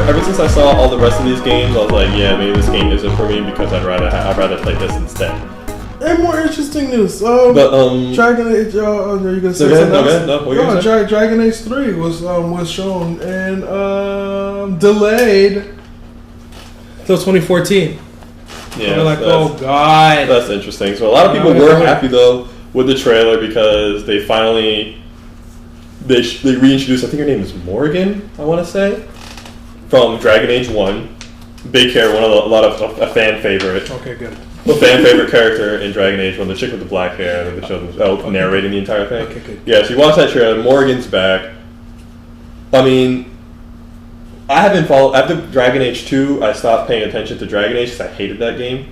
Ever since I saw all the rest of these games, I was like, yeah, maybe this game isn't for me because I'd rather play this instead. And more interesting news. Dragon Age. Are you gonna say something else? No, Dragon Age 3 was shown and delayed till 2014. Yeah, we're like, oh god. That's interesting. So a lot of people were happy though with the trailer because they finally they reintroduced. I think her name is Morgan. I want to say. From Dragon Age 1, big character, a fan favorite. Okay, good. A fan favorite character in Dragon Age 1, the chick with the black hair, and they showed them narrating the entire thing. Okay, good. Yeah, so you watch that trailer. Morgan's back. I mean, I haven't followed after Dragon Age 2. I stopped paying attention to Dragon Age because I hated that game.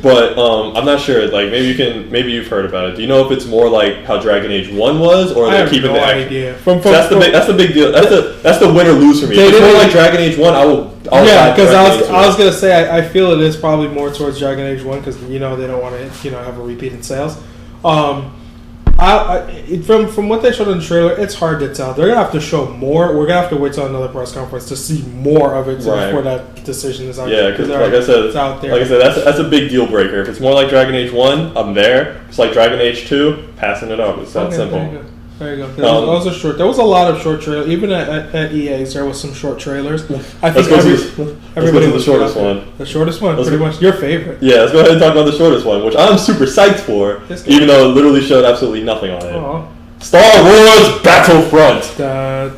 But I'm not sure. Like maybe you've heard about it. Do you know if it's more like how Dragon Age 1 was, or they're keeping the action? Idea. That's the big deal. That's the win or lose for me. If it's more like Dragon Age 1, yeah, because I was gonna say I feel it is probably more towards Dragon Age 1 because they don't want to have a repeat in sales. From what they showed in the trailer, it's hard to tell. They're gonna have to show more. We're gonna have to wait till another press conference to see more of it before that decision is out. Yeah, because like I said, it's out there. Like I said, that's a big deal breaker. If it's more like Dragon Age 1, I'm there. It's like Dragon Age 2, passing it up. It's that simple. There you go. There was a lot of short trailers. Even at EA's, there was some short trailers. I think let's go to the shortest one. The shortest one, pretty much your favorite. Yeah, let's go ahead and talk about the shortest one, which I'm super psyched for, even though it literally showed absolutely nothing on it. Aww. Star Wars Battlefront. That's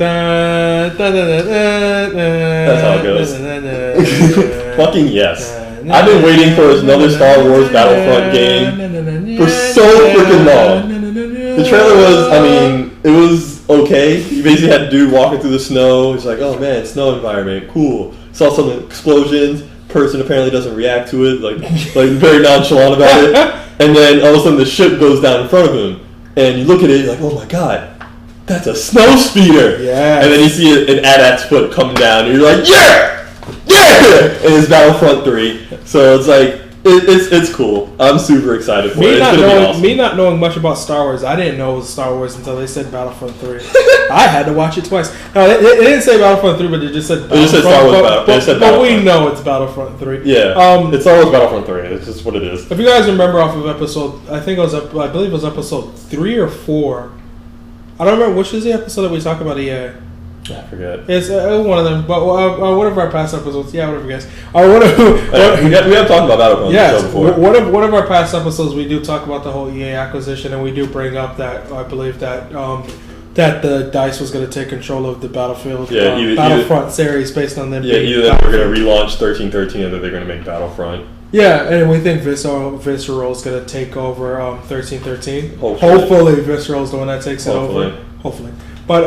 how it goes. Fucking yes. I've been waiting for another Star Wars Battlefront game for so freaking long. The trailer was, it was okay. You basically had a dude walking through the snow. He's like, oh man, snow environment, cool. Saw some explosions. Person apparently doesn't react to it, like very nonchalant about it. And then all of a sudden the ship goes down in front of him. And you look at it, you're like, oh my god, that's a snow speeder. Yeah. And then you see an AT-AT's foot come down, and you're like, yeah! Yeah! And it's Battlefront 3. So it's like, it's cool. I'm super excited for it. It's gonna be awesome. Me not knowing much about Star Wars, I didn't know it was Star Wars until they said Battlefront 3. I had to watch it twice. No, it didn't say Battlefront 3, but it just said Battlefront. It just said Star Wars Battlefront. But we know it's Battlefront 3. Yeah. It's Star Wars Battlefront 3. It's just what it is. If you guys remember off of episode, I believe it was episode 3 or 4. I don't remember which is the episode that we talk about EA. I forget. It's one of them, but one of our past episodes. Yeah, whatever, guys. We have talked about Battlefront before. One of our past episodes, we do talk about the whole EA acquisition, and we do bring up that I believe that that the DICE was going to take control of the Battlefront series based on them. Yeah, either that we're going to relaunch 1313, or that they're going to make Battlefront. Yeah, and we think Visceral is going to take over 1313. Hopefully Visceral is the one that takes it over. Hopefully, but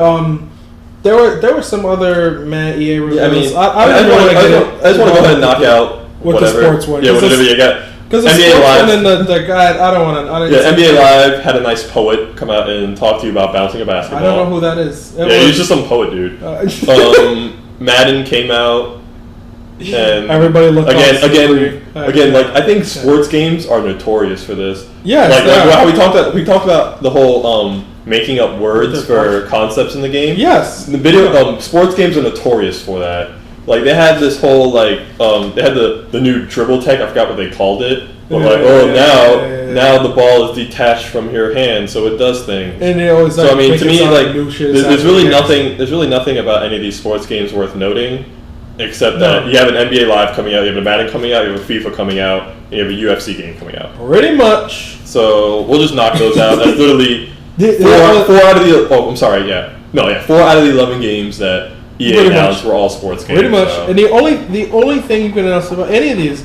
There were some other EA reviews. Yeah, I just want to go ahead and knock out with the sports one. Yeah, whatever you got. Because the sports one and the guy, I don't want to. Yeah, NBA Live had a nice poet come out and talk to you about bouncing a basketball. I don't know who that is. He's just some poet dude. Madden came out. And everybody looked again. Like I think sports games are notorious for this. Yeah, like how we talked about the whole making up words for concepts in the game. Yes, the sports games are notorious for that. Like they had this whole they had the new dribble tech. I forgot what they called it. But now the ball is detached from your hand, so it does things. And it always to me there's really nothing about any of these sports games worth noting. Except that you have an NBA Live coming out, you have a Madden coming out, you have a FIFA coming out, and you have a UFC game coming out. Pretty much. So we'll just knock those out. That's literally four out of the. Oh, I'm sorry. Yeah, 4 out of the 11 games that EA announced were all sports games. Pretty much. So. And the only thing you can announce about any of these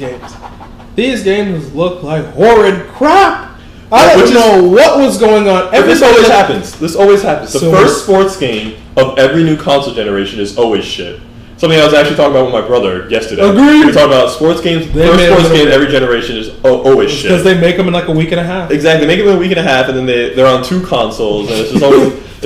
games look like horrid crap. I don't know what was going on. This always happens. The first sports game of every new console generation is always shit. something I was actually talking about with my brother yesterday. Agreed. We talked about sports games. First sports game every generation is always shit. Because they make them in like a week and a half. Exactly, they make them in a week and a half, and then they're on 2 consoles, and it's just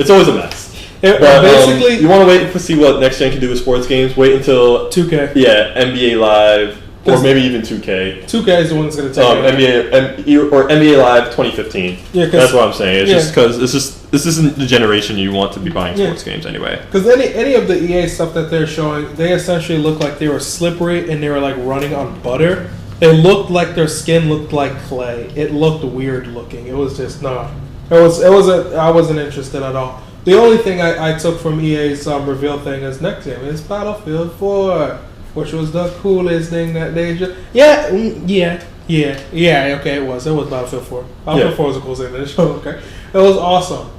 always a mess. But basically, you want to wait to see what next gen can do with sports games. Wait until 2K. Yeah, NBA Live. Or maybe even 2K. 2K is the one that's going to take NBA Live 2015. Yeah, that's what I'm saying. It's just because this isn't the generation you want to be buying sports games anyway. Because any of the EA stuff that they're showing, they essentially look like they were slippery and they were like running on butter. They looked like their skin looked like clay. It looked weird looking. It was just I wasn't interested at all. The only thing I took from EA's reveal thing is next game is Battlefield 4. Which was the coolest thing that they just... Yeah, okay, it was Battlefield 4. Battlefield 4 was the coolest thing they showed, okay. It was awesome.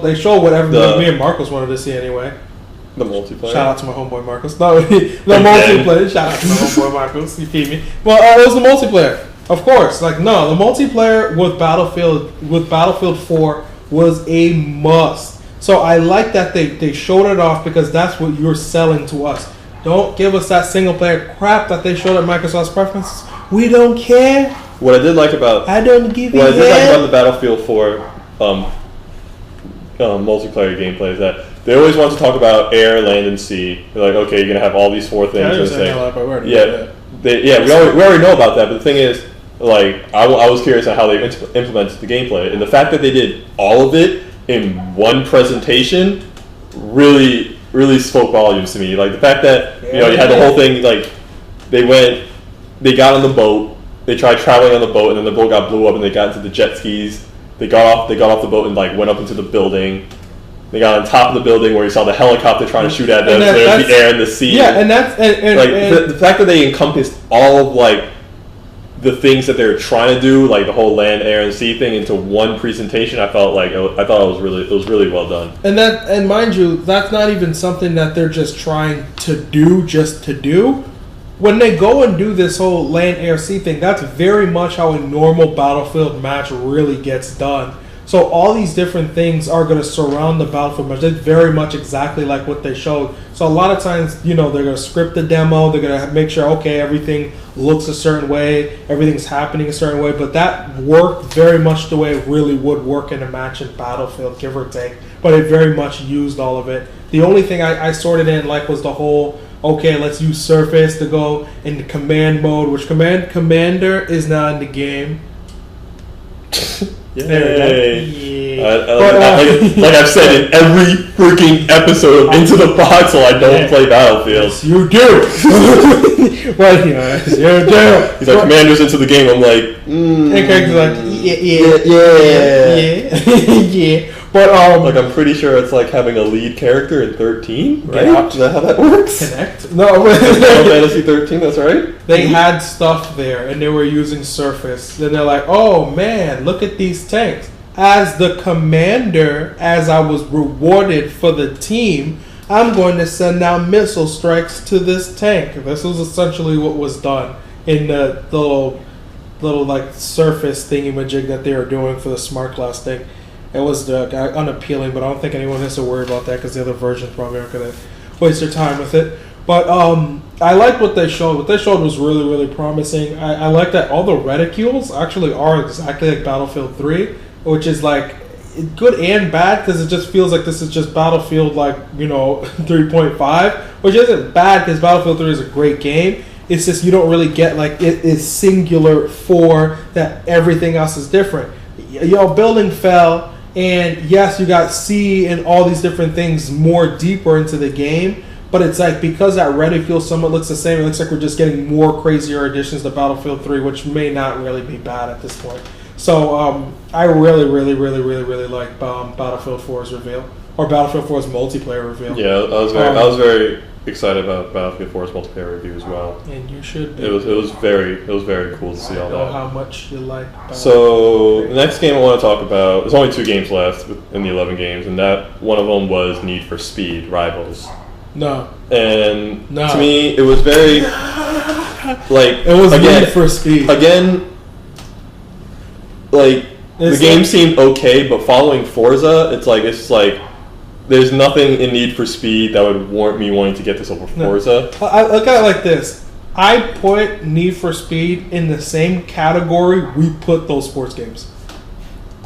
They show whatever me and Marcos wanted to see anyway. The multiplayer. Shout out to my homeboy Marcos. No, the multiplayer. Shout out to my homeboy Marcos. You feed me. Well, it was the multiplayer. Of course. The multiplayer with Battlefield 4 was a must. So I like that they showed it off because that's what you're selling to us. Don't give us that single player crap that they showed at Microsoft's preferences. We don't care. What I did like about the Battlefield 4 multiplayer gaplay is that they always want to talk about air, land, and sea. They're like, okay, you're gonna have all these 4 things. We already know about that. But the thing is, like, I was curious on how they implemented the gameplay, and the fact that they did all of it in one presentation really spoke volumes to me. Like the fact that you had the whole thing. Like they got on the boat, they tried traveling on the boat, and then the boat got blew up, and they got into the jet skis. They got off the boat and like went up into the building. They got on top of the building where you saw the helicopter trying to shoot at them. So there's the air and the sea. Yeah, and that's the fact that they encompassed all of like the things that they're trying to do, like the whole land, air, and sea thing, into one presentation. I thought it was really well done. And mind you, that's not even something that they're just trying to do just to do. When they go and do this whole land, air, sea thing, that's very much how a normal Battlefield match really gets done. So all these different things are going to surround the Battlefield match. It's very much exactly like what they showed. So a lot of times, they're going to script the demo. They're going to make sure, okay, everything looks a certain way, everything's happening a certain way. But that worked very much the way it really would work in a match in Battlefield, give or take. But it very much used all of it. The only thing I sorted in like was the whole, okay, let's use surface to go into command mode, which commander is now in the game. Yay. Like I've said in every freaking episode of Into the Voxel, I don't play Battlefield. Yes, you do. Well, yes, you do. He's like, commander's into the game. I'm like, And Craig's like, yeah. But like I'm pretty sure it's like having a lead character in 13, right? Is that how that works? Connect? No, Final Fantasy 13. That's right. They had stuff there, and they were using surface. Then they're like, "Oh man, look at these tanks." As the commander, as I was rewarded for the team, I'm going to send out missile strikes to this tank. This was essentially what was done in the little like surface thingy-majig that they were doing for the smart glass thing. It was unappealing, but I don't think anyone has to worry about that because the other versions probably aren't going to waste their time with it. But I like what they showed. What they showed was really, really promising. I like that all the reticules actually are exactly like Battlefield 3, which is like good and bad because it just feels like this is just Battlefield 3.5, which isn't bad because Battlefield 3 is a great game. It's just you don't really get like it is singular for that everything else is different. Your building fell. And yes, you got C and all these different things more deeper into the game, but it's like because that reticule somewhat looks the same, it looks like we're just getting more crazier additions to Battlefield 3, which may not really be bad at this point. So I really, really, really, really, really like Battlefield 4's reveal, or Battlefield 4's multiplayer reveal. Yeah, I was very excited about Battlefield 4's multiplayer review as well. And you should be. It was very cool to see all that. I know how much you like Battlefield. So the next game I want to talk about, there's only 2 games left in the 11 games, and that one of them was Need for Speed Rivals. No. And to me, it was very like it was Need for Speed again. Like the game seemed okay, but following Forza, it's like there's nothing in Need for Speed that would warrant me wanting to get this over Forza. I look at it like this. I put Need for Speed in the same category we put those sports games.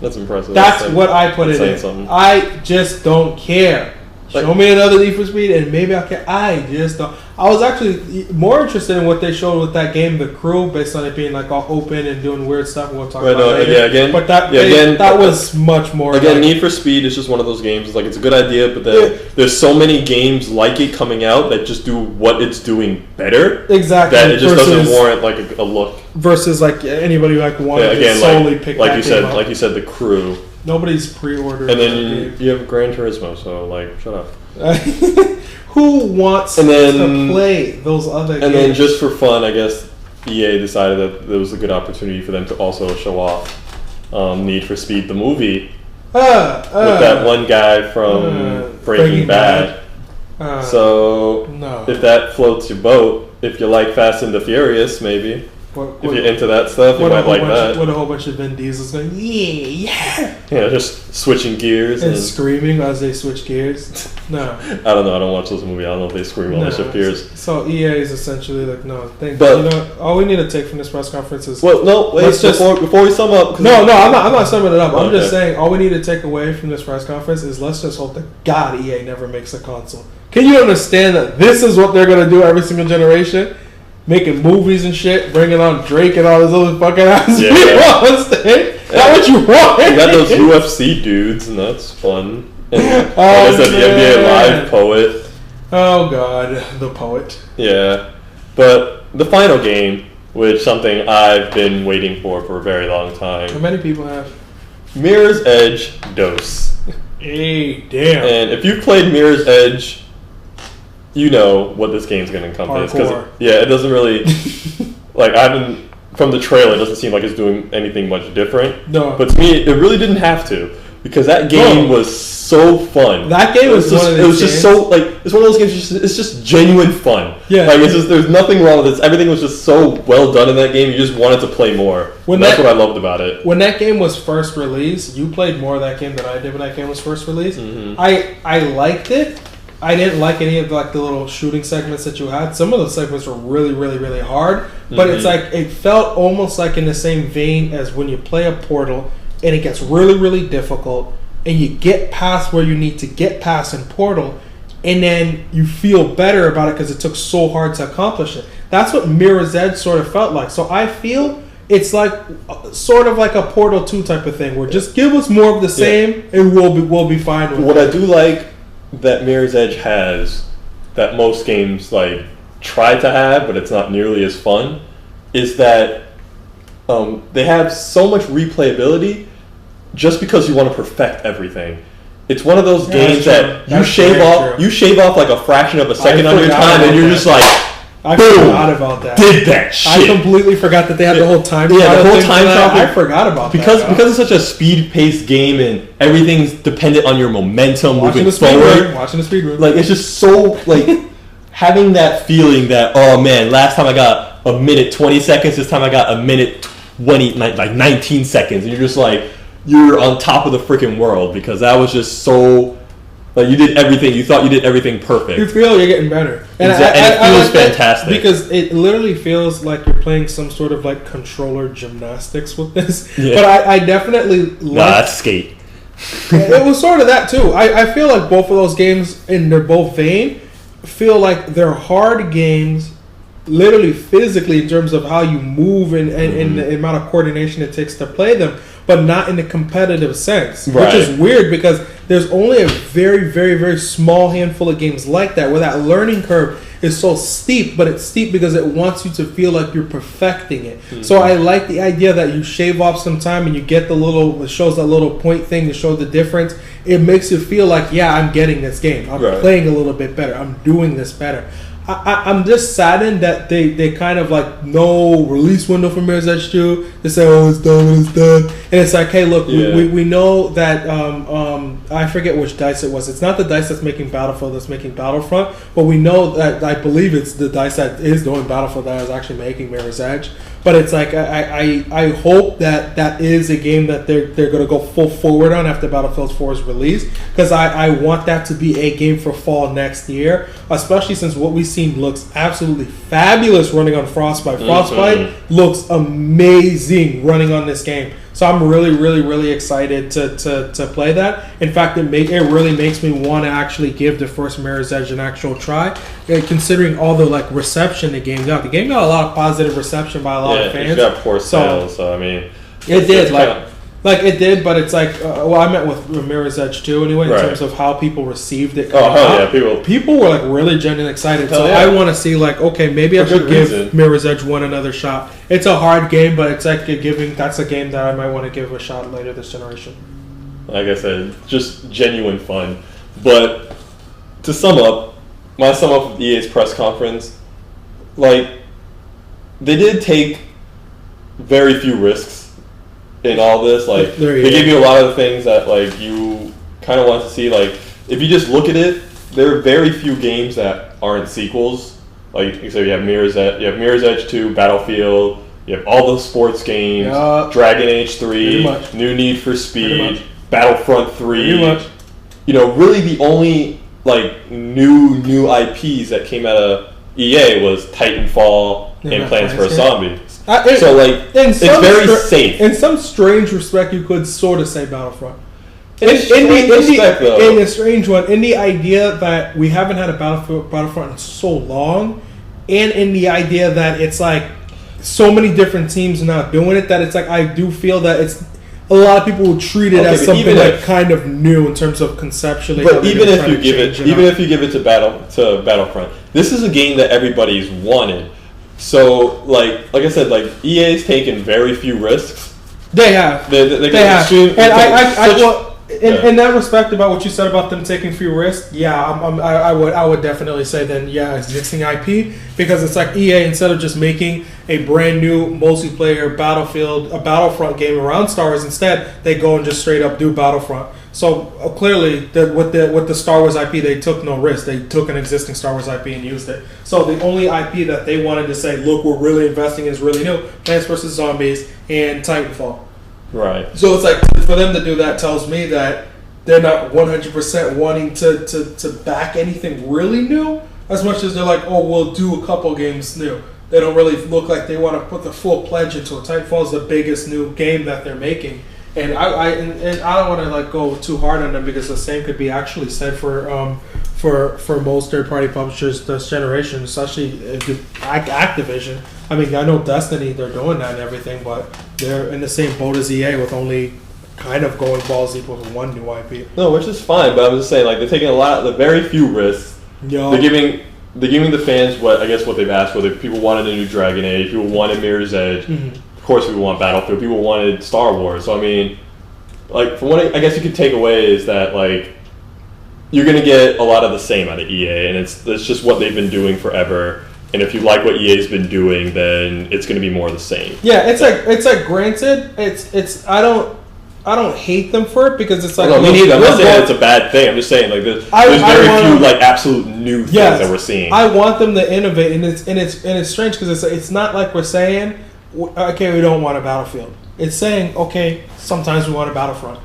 That's impressive. That's what I put it in. Something. I just don't care. Show me another Need for Speed and maybe I'll care. I just don't. I was actually more interested in what they showed with that game, The Crew, based on it being like all open and doing weird stuff. We'll talk about later. Yeah, again. But that was much more. Again, Need for Speed is just one of those games. It's like it's a good idea, but then there's so many games like it coming out that just do what it's doing better. Exactly. That it just doesn't warrant like a look. Versus like anybody who like wanted to solely pick like that you said, game up. Like you said, The Crew. Nobody's pre-ordered. And then you have Gran Turismo, so like, shut up. Who wants to play those other games? And then just for fun, I guess EA decided that there was a good opportunity for them to also show off Need for Speed the movie with that one guy from Breaking Bad. If that floats your boat, if you like Fast and the Furious, maybe. If you're into that stuff, you might like that. What a whole bunch of Vin Diesel's going, yeah. Yeah, just switching gears. And screaming as they switch gears. No. I don't know. I don't watch those movies. I don't know if they scream while they shift gears. So EA is essentially like, no, thank you. You know, all we need to take from this press conference is... Well, no, wait, before we sum up... No, I'm not summing it up. I'm just saying, all we need to take away from this press conference is let's just hope that God EA never makes a console. Can you understand that this is what they're going to do every single generation? Making movies and shit, bringing on Drake and all those other fucking ass people on stage. That's what you want. You got those UFC dudes, and that's fun. And the NBA Live poet. Oh god, the poet. Yeah, but the final game, which something I've been waiting for a very long time. How many people have? Mirror's Edge Dose. Hey, damn. And if you've played Mirror's Edge, you know what this game's going to encompass. It doesn't really... from the trailer, it doesn't seem like it's doing anything much different. No. But to me, it really didn't have to. Because that game was so fun. That game was one of those games. Just so, it's one of those games, it's just genuine fun. Yeah. There's nothing wrong with it. Everything was just so well done in that game, you just wanted to play more. That's what I loved about it. When that game was first released, you played more of that game than I did when that game was first released. Mm-hmm. I liked it. I didn't like any of the little shooting segments that you had. Some of those segments were really, really, really hard. But it's like it felt almost like in the same vein as when you play a Portal and it gets really, really difficult and you get past where you need to get past in Portal and then you feel better about it because it took so hard to accomplish it. That's what Mirror's Edge sort of felt like. So I feel it's like sort of like a Portal 2 type of thing where just give us more of the same and we'll be fine with it. What I do like that Mirror's Edge has that most games try to have, but it's not nearly as fun, is that they have so much replayability just because you want to perfect everything. It's one of those games that you shave off like a fraction of a second on your time, and you're just like, I forgot about that. Did that shit. I completely forgot that they had the whole time. Yeah, the whole time travel. I forgot about that. Because it's such a speed-paced game and everything's dependent on your momentum moving forward. Watching the speed run. It's just so having that feeling that, oh man, last time I got a minute 20 seconds, this time I got a minute 20, 19 seconds, and you're just you're on top of the freaking world because that was just so. You did everything. You thought you did everything perfect. You feel you're getting better. And it feels fantastic. Because it literally feels like you're playing some sort of controller gymnastics with this. Yeah. But I definitely that's skate. It was sort of that too. I feel like both of those games, in their both vein, feel like they're hard games, literally physically in terms of how you move and the amount of coordination it takes to play them, but not in a competitive sense, which is weird because there's only a very, very, very small handful of games like that where that learning curve is so steep, but it's steep because it wants you to feel like you're perfecting it. Mm-hmm. So I like the idea that you shave off some time and you get it shows that little point thing to show the difference. It makes you feel like, yeah, I'm getting this game. I'm playing a little bit better. I'm doing this better. I'm just saddened that they kind of no release window for Mirror's Edge 2. They say, oh, it's done when it's done. And it's like, hey, look, we know that, I forget which dice it was. It's not the dice that's making Battlefield that's making Battlefront, but we know that I believe it's the dice that is doing Battlefield that is actually making Mirror's Edge. But it's like I hope that is a game that they're going to go full forward on after Battlefield 4's release, because I want that to be a game for fall next year, especially since what we've seen looks absolutely fabulous running on Frostbite. Frostbite looks amazing running on this game. So I'm really, really, really excited to play that. In fact, it really makes me want to actually give the first Mirror's Edge an actual try, considering all the like reception the game got. The game got a lot of positive reception by a lot of fans. It got poor sales, so I mean, it did like it did, but it's like I met with Mirror's Edge too anyway in terms of how people received it. People were like really genuinely excited. So I want to see like, okay, maybe I should give Mirror's Edge 1 another shot. It's a hard game, but it's like that's a game that I might want to give a shot later this generation. Like I said, just genuine fun. But to sum up with EA's press conference, like they did take very few risks in all this. Like they give you a lot of the things that like you kind of want to see. Like if you just look at it, there are very few games that aren't sequels. Like so you have Mirror's Edge 2, Battlefield, you have all the sports games, Dragon Age 3, New Need for Speed, Battlefront 3. You know, really the only like new IPs that came out of EA was Titanfall and Plants vs. Zombies. So like it's very safe. In some strange respect, you could sort of say Battlefront. In a strange one, in the idea that we haven't had a Battlefront in so long, and in the idea that it's like so many different teams now doing it, that it's like I do feel that it's a lot of people will treat it as something like kind of new in terms of conceptually. But even if you give it to Battlefront, this is a game that everybody's wanted. So like I said, like EA's taken very few risks. They have. They have. And in that respect, about what you said about them taking few risks, I would definitely say then existing IP, because it's like EA, instead of just making a brand new multiplayer Battlefront game around Star Wars, instead they go and just straight up do Battlefront. So clearly, with the Star Wars IP, they took no risk. They took an existing Star Wars IP and used it. So the only IP that they wanted to say, look, we're really investing in is really new: Plants vs. Zombies and Titanfall. Right. So it's like, for them to do that tells me that they're not 100% wanting to back anything really new, as much as they're like, oh, we'll do a couple games new. They don't really look like they want to put the full pledge into it. Titanfall is the biggest new game that they're making. And I don't want to like go too hard on them, because the same could be actually said for most third-party publishers this generation, especially Activision. I mean, I know Destiny, they're doing that and everything, but they're in the same boat as EA with only kind of going balls equal with one new IP. No, which is fine, but I'm just saying, like, they're taking the very few risks. They're giving the fans what they've asked for. People wanted a new Dragon Age, people wanted Mirror's Edge. Mm-hmm. Of course, people want Battlefield. People wanted Star Wars. So I mean, like, from what I guess you could take away is that like you're gonna get a lot of the same out of EA, and it's just what they've been doing forever. And if you like what EA's been doing, then it's going to be more of the same. Yeah, it's like granted, it's I don't hate them for it, because it's like me neither. I'm not saying it's a bad thing. I'm just saying like there's very few like absolute new things that we're seeing. I want them to innovate, and it's strange because it's not like we're saying, okay, we don't want a Battlefield. It's saying, okay, sometimes we want a Battlefront.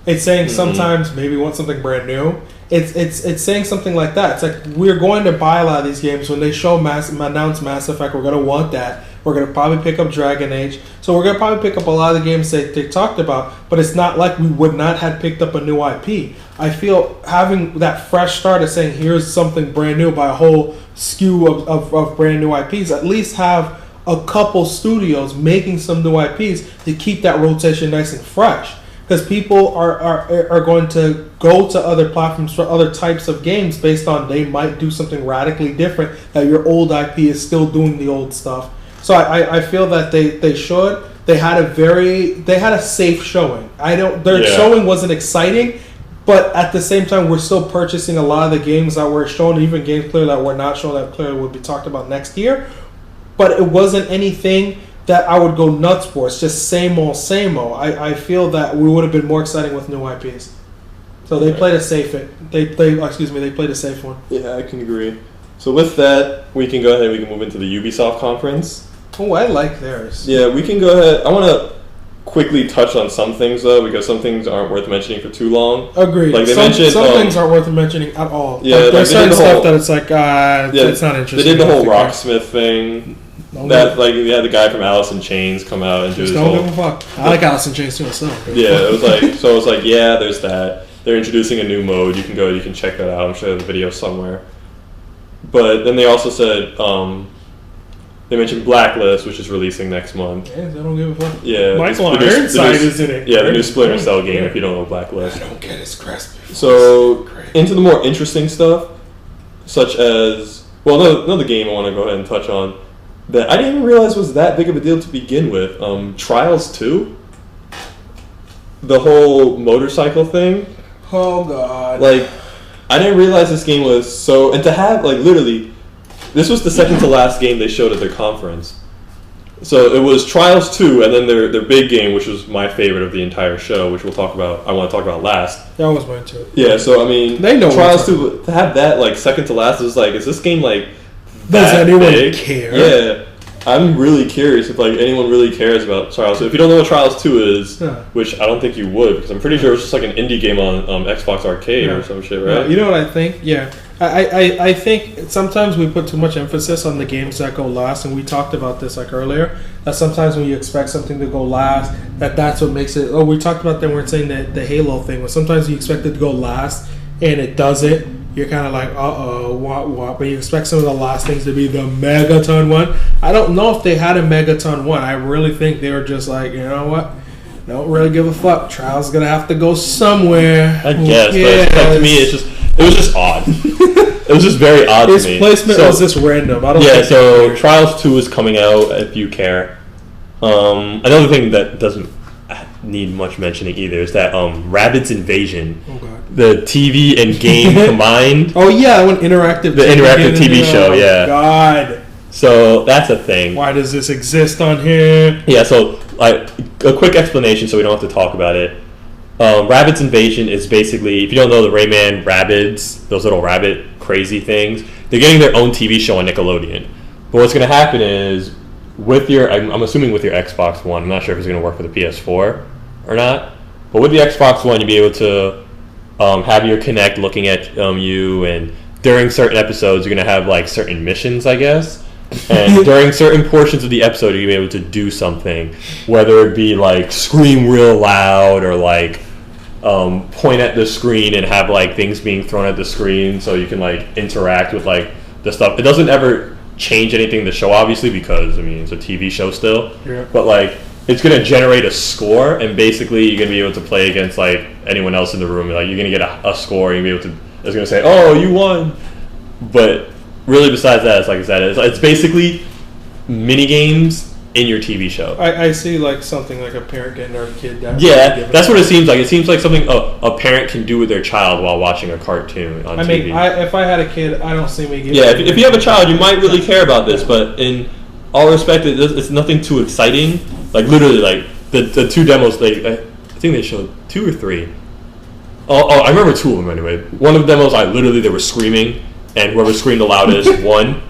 It's saying sometimes maybe we want something brand new. It's saying something like that. It's like we're going to buy a lot of these games when they announce Mass Effect. We're going to want that. We're going to probably pick up Dragon Age. So we're going to probably pick up a lot of the games they talked about. But it's not like we would not have picked up a new IP. I feel having that fresh start of saying here's something brand new by a whole skew of brand new IPs. At least have a couple studios making some new IPs to keep that rotation nice and fresh. Because people are going to go to other platforms for other types of games based on they might do something radically different, that your old IP is still doing the old stuff. So I feel that they should. They had a safe showing. Their showing wasn't exciting, but at the same time we're still purchasing a lot of the games that were shown, even games clearly that were not shown that clearly would be talked about next year. But it wasn't anything that I would go nuts for. It's just same old. I feel that we would have been more exciting with new IPs. So they played a safe played a safe one. Yeah, I can agree. So with that, we can go ahead and we can move into the Ubisoft conference. Oh, I like theirs. Yeah, we can go ahead. I want to quickly touch on some things, though, because some things aren't worth mentioning for too long. Agreed. Like, they some mentioned... Some things aren't worth mentioning at all. Yeah, like, there's certain stuff that it's like, it's not interesting. They did the whole Rocksmith thing. They had the guy from Alice in Chains come out and do this whole... Don't give a fuck. I like Alice in Chains too myself. Yeah, it was like, yeah, there's that. They're introducing a new mode. You can check that out. I'm sure there's a video somewhere. But then they also said, they mentioned Blacklist, which is releasing next month. Yeah, I don't give a fuck. Yeah. Michael Ironside is in it. Yeah, the new Splinter Cell game, if you don't know Blacklist. I don't get his crest. So, into the more interesting stuff, such as... Well, another game I want to go ahead and touch on that I didn't even realize was that big of a deal to begin with. Trials 2? The whole motorcycle thing? Oh, God. Like, I didn't realize this game was so... And to have, like, literally... This was the second to last game they showed at their conference. So it was Trials 2, and then their big game, which was my favorite of the entire show, which I want to talk about last. That was mine too. Yeah, so I mean, they know Trials 2, to have that, like, second to last, is like, is this game, like, does anyone big? care? Yeah. I'm really curious if, like, anyone really cares about Trials 2. If you don't know what Trials 2 is, which I don't think you would, because I'm pretty sure it's just like an indie game on Xbox Arcade or some shit, right? You know what I think? Yeah. I think sometimes we put too much emphasis on the games that go last, and we talked about this, like, earlier, that sometimes when you expect something to go last, that's what makes it... Oh, we talked about that when we were saying that the Halo thing, where sometimes you expect it to go last, and it doesn't. You're kind of like, what? But you expect some of the last things to be the Megaton one. I don't know if they had a Megaton one. I really think they were just like, you know what? Don't really give a fuck. Trial's gonna have to go somewhere. I guess, but to me, it was just odd. It was just very odd to me. Its placement was just random. I don't so Trials 2 is coming out, if you care. Another thing that doesn't need much mentioning either is that Rabbids Invasion, the TV and game combined. Oh yeah, one interactive. The interactive TV show, yeah. God. So that's a thing. Why does this exist on here? Yeah. So a quick explanation, so we don't have to talk about it. Rabbids Invasion is basically, if you don't know the Rayman Rabbids, those little rabbit crazy things, they're getting their own TV show on Nickelodeon. But what's going to happen is, with your, I'm assuming with your Xbox One, I'm not sure if it's going to work for the PS4 or not, but with the Xbox One, you'll be able to have your Kinect looking at you, and during certain episodes, you're going to have, like, certain missions, I guess. And during certain portions of the episode, you're going to be able to do something, whether it be, like, scream real loud or, like, point at the screen and have, like, things being thrown at the screen so you can, like, interact with, like, the stuff. It doesn't ever change anything in the show, obviously, because, I mean, it's a TV show still. Yeah. But, like, it's going to generate a score, and basically you're going to be able to play against, like, anyone else in the room. Like, you're going to get a score, and you're going to be able to, it's going to say, oh, you won. But really, besides that, it's like I said, it's basically mini games in your TV show. I see, like, something like a parent getting their kid down. Yeah, that's what it seems like. It seems like something a parent can do with their child while watching a cartoon on TV. I mean, if I had a kid, I don't see me giving. Yeah, if you have a child, you might really care about this, but in all respect, it's nothing too exciting. Like, literally, like, the two demos, I think they showed 2 or 3. Oh, I remember 2 of them anyway. One of the demos, they were screaming, and whoever screamed the loudest won.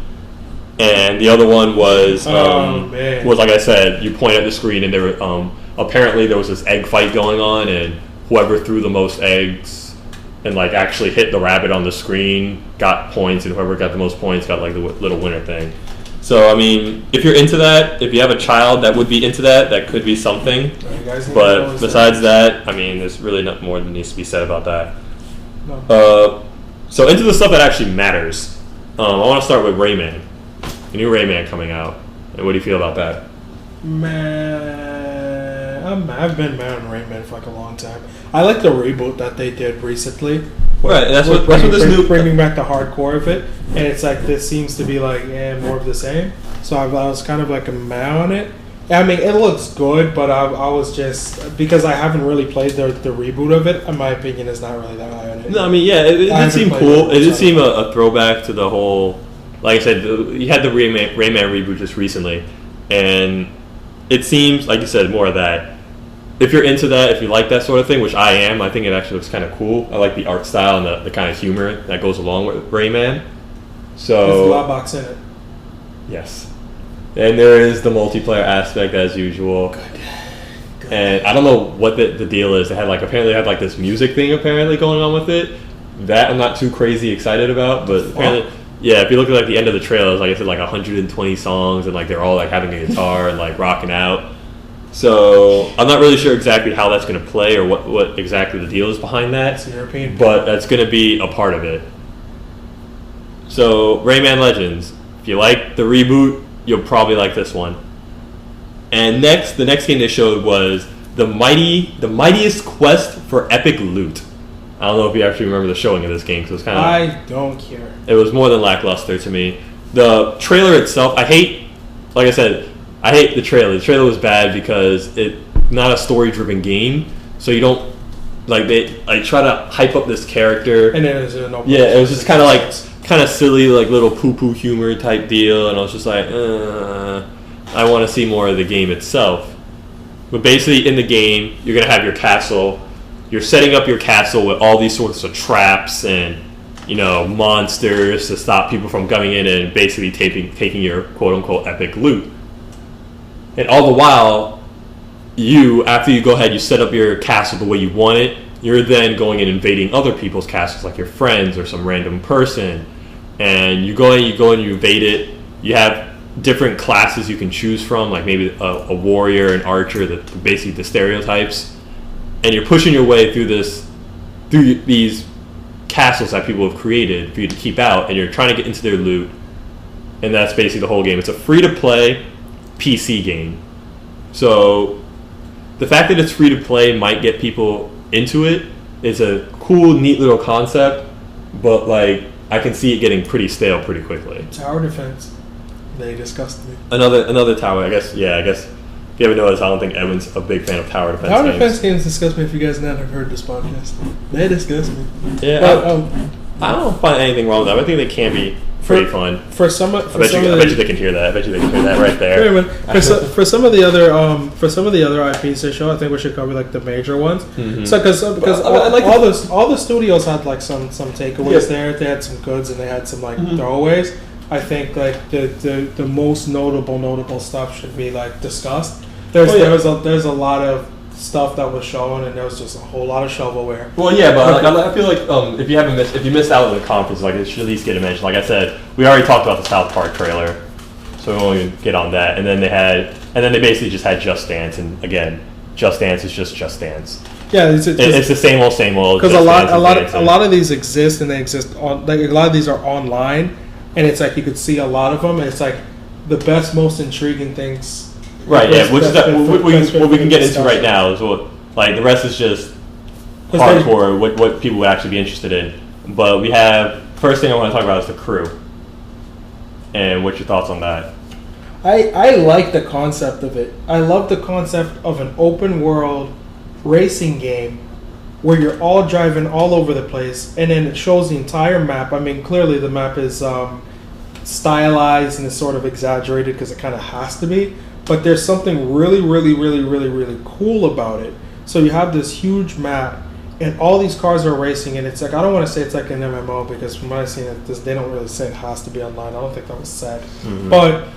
And the other one was, like I said, you point at the screen, and there were, apparently there was this egg fight going on, and whoever threw the most eggs and, like, actually hit the rabbit on the screen got points, and whoever got the most points got, like, the little winner thing. So, I mean, if you're into that, if you have a child that would be into that, that could be something. But besides that, I mean, there's really not more that needs to be said about that. No. So into the stuff that actually matters, I want to start with Rayman. The new Rayman coming out. And what do you feel about that? Man, I've been mad on Rayman for, like, a long time. I like the reboot that they did recently. Right, and that's what this new... Bringing back the hardcore of it. And it's like, this seems to be, like, more of the same. So I was kind of, like, a mad on it. I mean, it looks good, but I was just... Because I haven't really played the reboot of it, in my opinion, is not really that high on it. No, I mean, yeah, it did seem cool. It did seem a throwback to the whole... Like I said, you had the Rayman reboot just recently. And it seems, like you said, more of that. If you're into that, if you like that sort of thing, which I am, I think it actually looks kind of cool. I like the art style and the kind of humor that goes along with Rayman. So... There's a lot box in it. Yes. And there is the multiplayer aspect as usual. Good. And I don't know what the deal is. They had apparently had this music thing apparently going on with it. That I'm not too crazy excited about, but apparently, yeah. If you look at the end of the trailer, it's like I said, 120 songs, and they're all having a guitar and rocking out. So I'm not really sure exactly how that's going to play or what exactly the deal is behind that. It's European, but that's going to be a part of it. So Rayman Legends, if you like the reboot, you'll probably like this one. And the next game they showed was the mightiest quest for epic loot. I don't know if you actually remember the showing of this game because it was kind of. I don't care. It was more than lackluster to me. The trailer itself, like I said, I hate the trailer. The trailer was bad because it's not a story-driven game, so you don't they try to hype up this character. And it was it was just kind of silly, little poo-poo humor type deal, and I was just I want to see more of the game itself. But basically, in the game, you're going to have your castle. You're setting up your castle with all these sorts of traps and, monsters to stop people from coming in and basically taking your quote-unquote epic loot. And all the while, after you go ahead, you set up your castle the way you want it, you're then going and invading other people's castles, like your friends or some random person. And you go and you invade it. You have different classes you can choose from, like maybe a warrior, an archer, basically the stereotypes. And you're pushing your way through these castles that people have created for you to keep out, and you're trying to get into their loot. And that's basically the whole game. It's a free-to-play PC game. So the fact that it's free-to-play might get people into it. It's a cool, neat little concept, but I can see it getting pretty stale pretty quickly. Tower defense. They disgust me. Another tower, I guess. Yeah, I guess. If you haven't noticed, I don't think Evan's a big fan of tower defense games. Tower defense games disgust me if you guys never heard this podcast. They disgust me. Yeah, but, I don't find anything wrong with them. I think they can be pretty fun. I bet you they can hear that. I bet you they can hear that right there. For some of the other IPs they show, I think we should cover the major ones. Mm-hmm. So because all the studios had some takeaways there. They had some goods and they had some throwaways. I think the most notable stuff should be discussed. There's a lot of stuff that was shown, and there was just a whole lot of shovelware. Well, yeah, but I feel if you missed out on the conference, it should at least get a mention. Like I said, we already talked about the South Park trailer, so we won't even get on that. And then they basically just had Just Dance, and again, Just Dance is just Dance. Yeah, it's the same old. Because a lot of these exist, and they exist on a lot of these are online, and it's you could see a lot of them, and it's the best, most intriguing things. Right, yeah, which is what we can get into right now is what the rest is just hardcore, what people would actually be interested in. But we have first thing I want to talk about is the crew, and what's your thoughts on that? I like the concept of it. I love the concept of an open world racing game where you're all driving all over the place, and then it shows the entire map. I mean, clearly the map is stylized and is sort of exaggerated because it kind of has to be. But there's something really, really, really, really, really cool about it. So you have this huge map, and all these cars are racing, and it's I don't want to say it's like an MMO, because from what I've seen, they don't really say it has to be online. I don't think that was said. Mm-hmm. But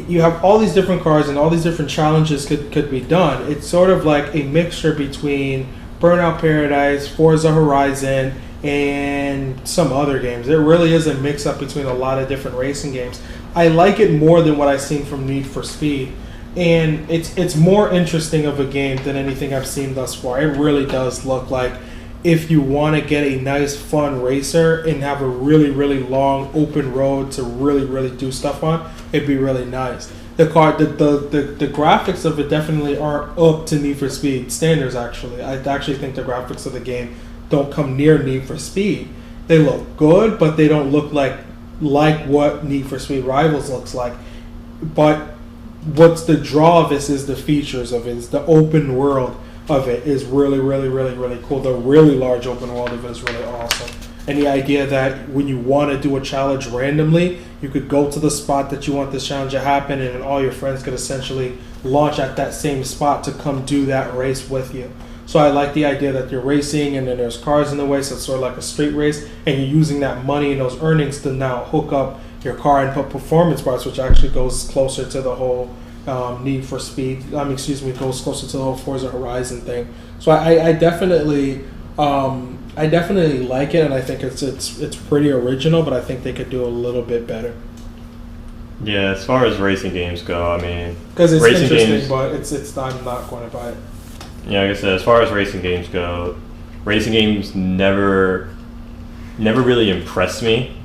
you have all these different cars, and all these different challenges could be done. It's sort of like a mixture between Burnout Paradise, Forza Horizon, and some other games. It really is a mix-up between a lot of different racing games. I like it more than what I've seen from Need for Speed. And it's more interesting of a game than anything I've seen thus far. It really does look like if you want to get a nice, fun racer and have a really, really long, open road to really, really do stuff on, it'd be really nice. The graphics of it definitely aren't up to Need for Speed standards, actually. I actually think the graphics of the game don't come near Need for Speed. They look good, but they don't look like what Need for Speed Rivals looks like. But what's the draw of this is the features of it. It's the open world of it is really, really, really, really cool. The really large open world of it is really awesome. And the idea that when you want to do a challenge randomly, you could go to the spot that you want this challenge to happen, and then all your friends could essentially launch at that same spot to come do that race with you. So I like the idea that you're racing, and then there's cars in the way, so it's sort of like a street race, and you're using that money and those earnings to now hook up your car and put performance parts, which actually goes closer to the whole Need for Speed. Goes closer to the whole Forza Horizon thing. So I definitely like it, and I think it's pretty original, but I think they could do a little bit better. Yeah, as far as racing games go, I mean, because it's interesting, but it's I'm not going to buy it. Yeah, like I said, as far as racing games go, racing games never really impressed me.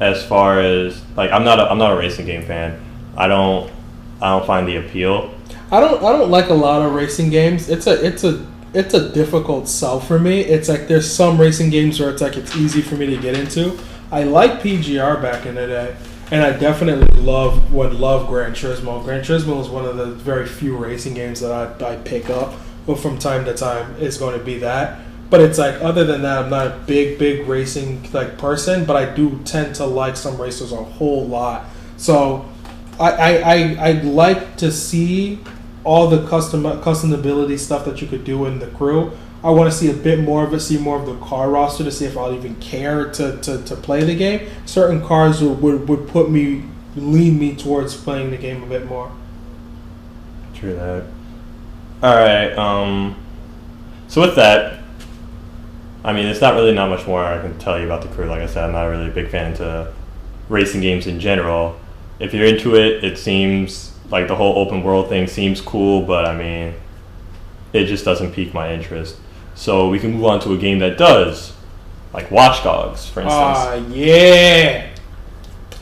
As far as like, I'm not a racing game fan. I don't find the appeal. I don't like a lot of racing games. It's a difficult sell for me. It's like there's some racing games where it's like it's easy for me to get into. I like PGR back in the day, and I definitely would love Gran Turismo. Gran Turismo is one of the very few racing games that I pick up, but from time to time it's going to be that. But it's like, other than that, I'm not a big racing like person, but I do tend to like some racers a whole lot. So I'd like to see all the customability stuff that you could do in the crew. I want to see a bit more of it, see more of the car roster to see if I'll even care to play the game. Certain cars would lean me towards playing the game a bit more. True that. All right. So with that, I mean, it's not much more I can tell you about the crew. Like I said, I'm not really a big fan into racing games in general. If you're into it, it seems like the whole open world thing seems cool, but I mean, it just doesn't pique my interest. So we can move on to a game that does, like Watchdogs, for instance. Yeah!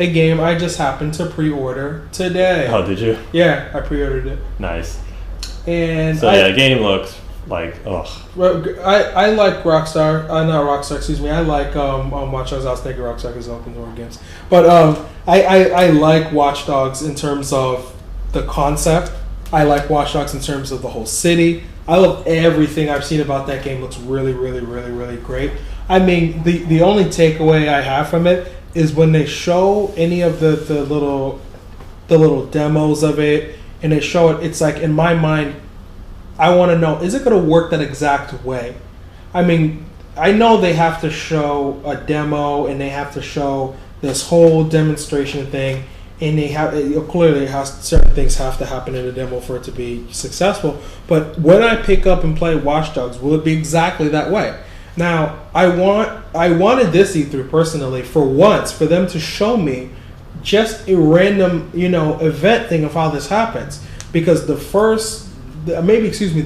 A game I just happened to pre-order today. Oh, did you? Yeah, I pre-ordered it. Nice. And so the game looks like, ugh. Well, I like Rockstar. Not Rockstar, excuse me. I like Watch Dogs. I was thinking Rockstar because open world games. But I like Watch Dogs in terms of the concept. I like Watch Dogs in terms of the whole city. I love everything I've seen about that game. Looks really, really, really, really great. I mean, the only takeaway I have from it is when they show any of the little demos of it, and they show it. It's like, in my mind, I want to know, is it going to work that exact way? I mean, I know they have to show a demo and they have to show this whole demonstration thing, and they have clearly certain things have to happen in a demo for it to be successful. But when I pick up and play Watch Dogs, will it be exactly that way? Now, I wanted this E3 personally for once for them to show me just a random event thing of how this happens, because the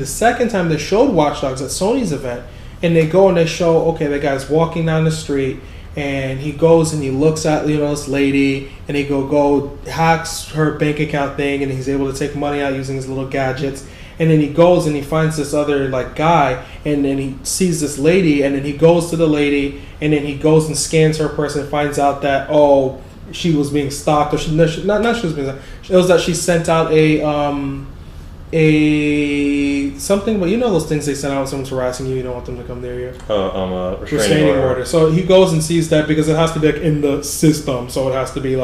second time they showed Watch Dogs at Sony's event, and they go and they show, okay, the guy's walking down the street, and he goes and he looks at this lady, and he go hacks her bank account thing, and he's able to take money out using his little gadgets, and then he goes and he finds this other guy, and then he sees this lady, and then he goes to the lady, and then he goes and scans her purse and finds out that she was being stalked, or she was being stalked. It was that she sent out something, but those things they send out when someone's harassing you, you don't want them to come near you. Restraining order. So he goes and sees that, because it has to be in the system, so it has to be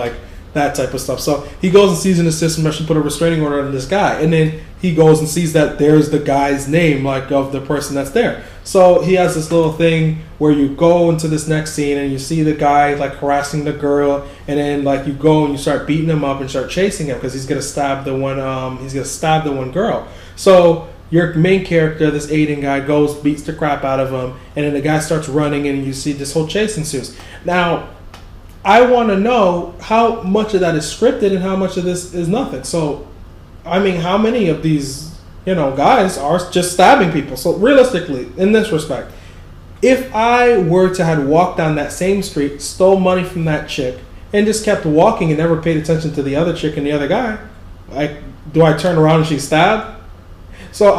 that type of stuff. So he goes and sees in the system that she put a restraining order on this guy, and then he goes and sees that there's the guy's name, of the person that's there. So he has this little thing where you go into this next scene and you see the guy harassing the girl, and then you go and you start beating him up and start chasing him because he's gonna stab the one girl. So your main character, this Aiden guy, goes, beats the crap out of him, and then the guy starts running, and you see this whole chase ensues. Now, I want to know how much of that is scripted and how much of this is nothing. So, I mean, how many of these guys are just stabbing people? So realistically, in this respect, if I were to have walked down that same street, stole money from that chick, and just kept walking and never paid attention to the other chick and the other guy, do I turn around and she's stabbed? So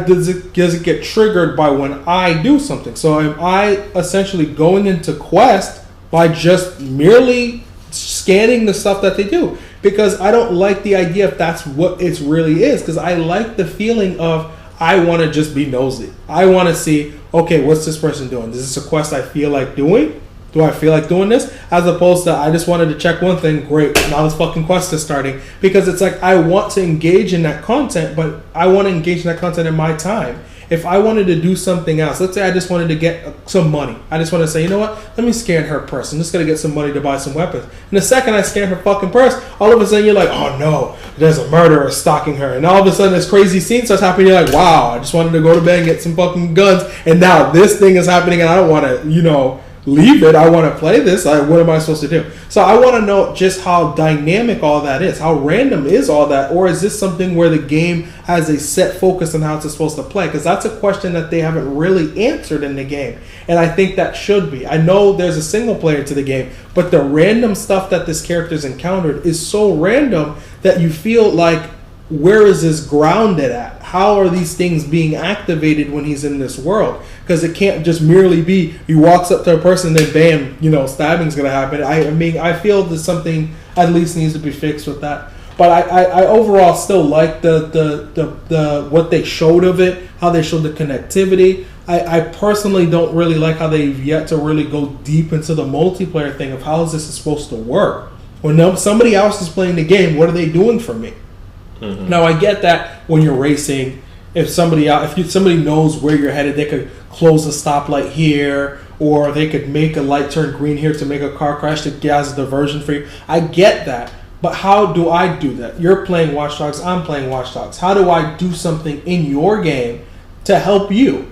does it get triggered by when I do something? So am I essentially going into quest by just merely scanning the stuff that they do? Because I don't like the idea if that's what it really is, because I like the feeling of, I want to just be nosy. I want to see, okay, what's this person doing? Is this a quest I feel like doing? Do I feel like doing this? As opposed to, I just wanted to check one thing, great, now this fucking quest is starting. Because it's I want to engage in that content, but I want to engage in that content in my time. If I wanted to do something else, let's say I just wanted to get some money. I just want to say, you know what? Let me scan her purse. I'm just going to get some money to buy some weapons. And the second I scan her fucking purse, all of a sudden you're like, oh no, there's a murderer stalking her. And all of a sudden this crazy scene starts happening. You're like, wow, I just wanted to go to bed and get some fucking guns. And now this thing is happening and I don't want to, leave it. I want to play this. What am I supposed to do? So I want to know just how dynamic all that is. How random is all that? Or is this something where the game has a set focus on how it's supposed to play? Because that's a question that they haven't really answered in the game. And I think that should be. I know there's a single player to the game, but the random stuff that this character's encountered is so random that you feel like, where is this grounded at? How are these things being activated when he's in this world? Because it can't just merely be he walks up to a person and then bam, stabbing's gonna happen. I feel that something at least needs to be fixed with that. But I overall still like the what they showed of it, how they showed the connectivity. I personally don't really like how they've yet to really go deep into the multiplayer thing of how is this supposed to work. When somebody else is playing the game, what are they doing for me? Mm-hmm. Now I get that when you're racing, if somebody knows where you're headed, they could close a stoplight here, or they could make a light turn green here to make a car crash to gas a diversion for you. I get that, but how do I do that? You're playing Watchdogs, I'm playing Watchdogs. How do I do something in your game to help you?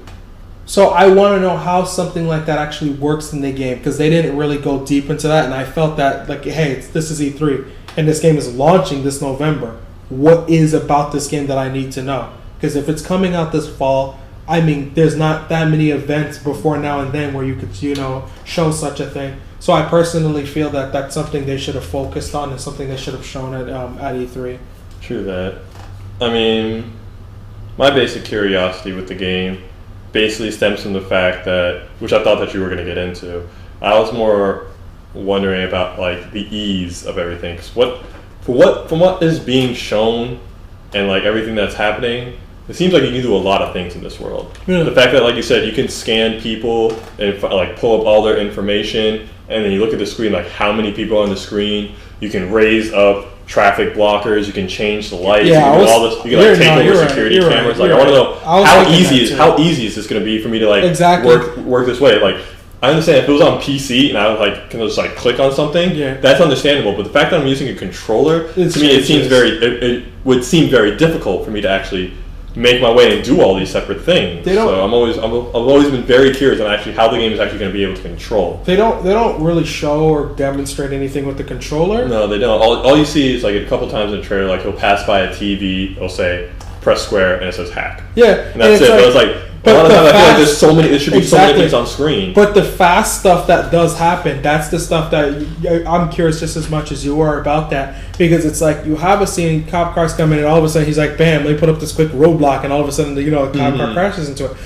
So I want to know how something like that actually works in the game, because they didn't really go deep into that, and I felt that hey, this is E3 and this game is launching this November. What is about this game that I need to know? Because if it's coming out this fall, there's not that many events before now and then where you could, show such a thing. So I personally feel that that's something they should have focused on and something they should have shown at E3. True that. My basic curiosity with the game basically stems from the fact that, which I thought that you were going to get into, I was more wondering about the ease of everything. Because from what is being shown and everything that's happening, it seems like you can do a lot of things in this world. Yeah. The fact that, like you said, you can scan people and pull up all their information, and then you look at the screen, how many people are on the screen. You can raise up traffic blockers. You can change the lights. Yeah, you can do all this. You can take over security cameras. I want to know how easy is this going to be for me to work this way. I understand if it was on PC and I can just click on something, that's understandable. But the fact that I'm using a controller, to me, it would seem very difficult for me to actually make my way and do all these separate things. So I've always been very curious on actually how the game is actually going to be able to control. They don't really show or demonstrate anything with the controller. No, they don't. All you see is a couple times in the trailer, he'll pass by a TV, it'll say press square, and it says hack. Yeah, and that's it. But a lot of times I feel there should be so many things on screen. But the fast stuff that does happen, that's the stuff that I'm curious just as much as you are about that. Because it's you have a scene, cop cars come in, and all of a sudden he's bam, let me put up this quick roadblock, and all of a sudden the cop car crashes into it.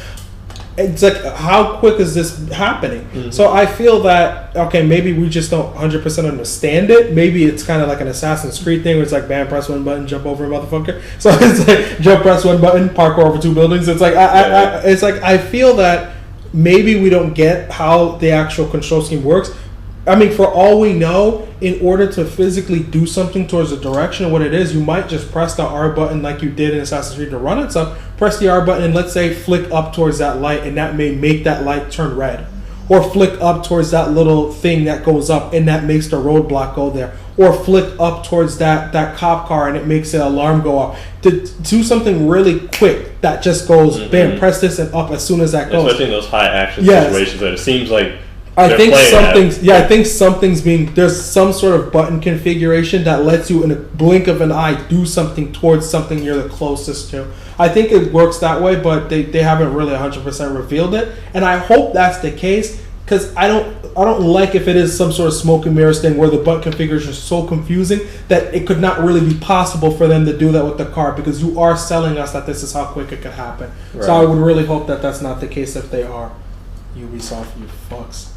It's how quick is this happening? Mm-hmm. So I feel that, okay, maybe we just don't 100% understand it. Maybe it's kind of like an Assassin's Creed thing where it's bam, press one button, jump over a motherfucker. So it's jump, press one button, parkour over two buildings. It's I feel that maybe we don't get how the actual control scheme works. For all we know, in order to physically do something towards the direction of what it is, you might just press the R button like you did in Assassin's Creed to run it stuff. Press the R button and let's say flick up towards that light, and that may make that light turn red. Or flick up towards that little thing that goes up, and that makes the roadblock go there. Or flick up towards that cop car, and it makes the alarm go off. To do something really quick that just goes, bam, press this and up as soon as that goes. Especially in those high action situations that it seems like I think something's being, there's some sort of button configuration that lets you in a blink of an eye do something towards something you're the closest to. I think it works that way, but they haven't really 100% revealed it, and I hope that's the case, because I don't like if it is some sort of smoke and mirrors thing where the button configuration is so confusing that it could not really be possible for them to do that with the car, because you are selling us that this is how quick it could happen. Right. So I would really hope that that's not the case if they are. Ubisoft, you fucks.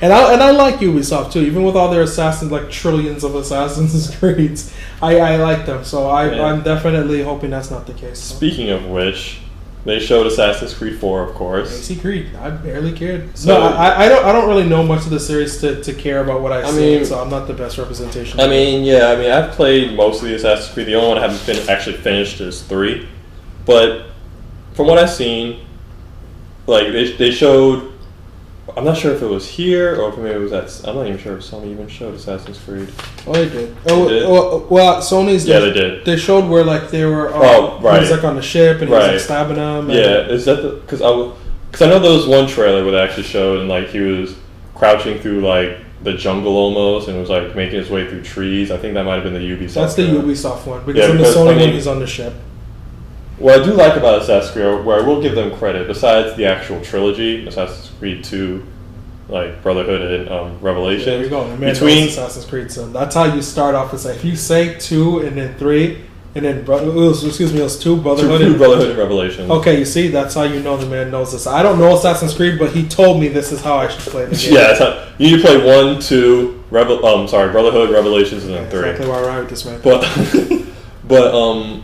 And I like Ubisoft too, even with all their assassins, trillions of Assassin's Creeds. I like them, so I'm definitely hoping that's not the case. So. Speaking of which, they showed Assassin's Creed 4, of course. AC Creed, I barely cared. So no, I don't really know much of the series to care about what I see, so I'm not the best representation. I've played most of the Assassin's Creed. The only one I haven't actually finished is 3, but from what I've seen, like they showed. I'm not sure if it was here or if maybe it was at. I'm not even sure if Sony even showed Assassin's Creed. Oh, they did. Well, Sony's. Yeah, they did. They showed where like they were. Right. He was like on the ship and he was like stabbing them. Yeah, is that because I know there was one trailer where they actually showed and like he was crouching through like the jungle almost and was like making his way through trees. I think that might have been the Ubisoft. That's the Ubisoft one because in the Sony one he's on the ship. What I do like about Assassin's Creed, where I will give them credit, besides the actual trilogy, Assassin's Creed 2, like Brotherhood and Revelations. There you go. Between Assassin's Creed, so that's how you start off. It's like if you say 2 and then 3 and then it was 2 Brotherhood and Revelations. Okay, you see, that's how you know the man knows this. I don't know Assassin's Creed, but he told me this is how I should play the game. Yeah, you need to play 1, 2, Brotherhood, Revelations, and then 3. Exactly why I ride with this man. But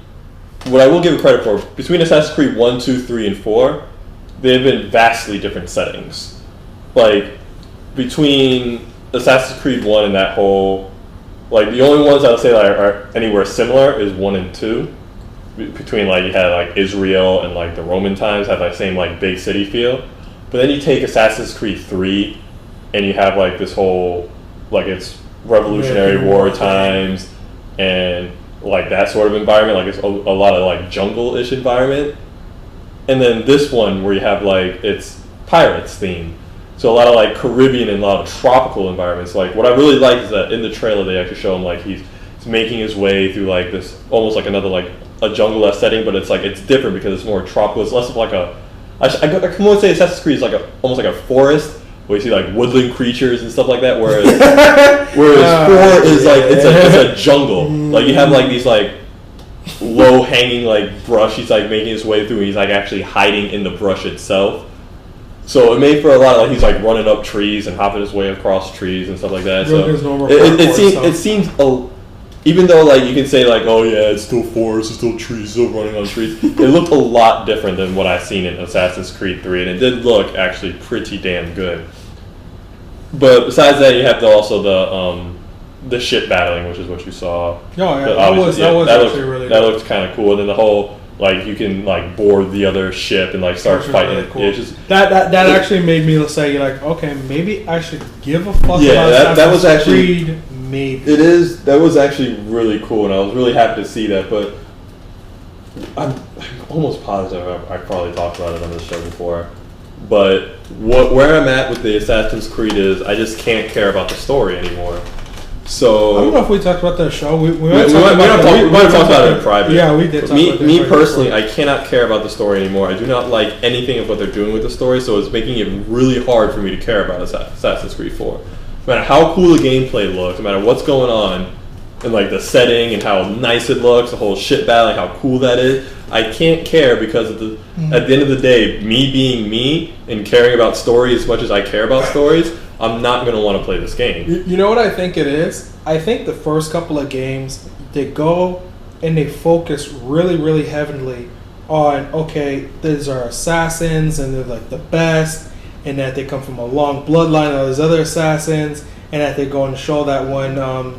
what I will give it credit for, between Assassin's Creed 1, 2, 3, and 4, they've been vastly different settings. Like, between Assassin's Creed 1 and that whole... Like, the only ones I would say are anywhere similar is 1 and 2. Between, like, you had, like, Israel and, like, the Roman times had, like, same, like, big city feel. But then you take Assassin's Creed 3, and you have, like, this whole... Like, it's Revolutionary War times, and... like that sort of environment, like it's a lot of like jungle-ish environment, and then this one where you have like it's pirates themed, so a lot of like Caribbean and a lot of tropical environments. Like what I really like is that in the trailer they actually show him like he's making his way through like this almost like another like a jungle-esque setting, but it's like it's different because it's more tropical. It's less of like I can almost say Assassin's Creed is like almost like a forest. Where you see like woodland creatures and stuff like that, whereas 4 is like it's a jungle. Like you have like these like low hanging like brush. He's like making his way through. And he's like actually hiding in the brush itself. So it made for a lot of like he's like running up trees and hopping his way across trees and stuff like that. So it seems even though like you can say like oh yeah it's still forest, it's still trees, still running on trees. It looked a lot different than what I've seen in Assassin's Creed 3, and it did look actually pretty damn good. But besides that, you have the ship battling, which is what you saw. Oh yeah, that looked kind of cool. And then the whole like you can like board the other ship and like start fighting. Really cool. That actually made me say like okay maybe I should give a fuck. Yeah, about that was actually Creed, maybe it is. That was actually really cool, and I was really happy to see that. But I'm almost positive I probably talked about it on this show before. But where I'm at with the Assassin's Creed is I just can't care about the story anymore. So I don't know if we talked about that show. We might have talked about it in private. Yeah, we did. Me personally, I cannot care about the story anymore. I do not like anything of what they're doing with the story, so it's making it really hard for me to care about Assassin's Creed 4. No matter how cool the gameplay looks, no matter what's going on, and like the setting and how nice it looks, the whole ship battle, like how cool that is, I can't care because at the end of the day, me being me and caring about story as much as I care about stories, I'm not going to want to play this game. You know what I think it is? I think the first couple of games, they go and they focus really, really heavily on, okay, these are assassins and they're like the best, and that they come from a long bloodline of those other assassins, and that they go and show that one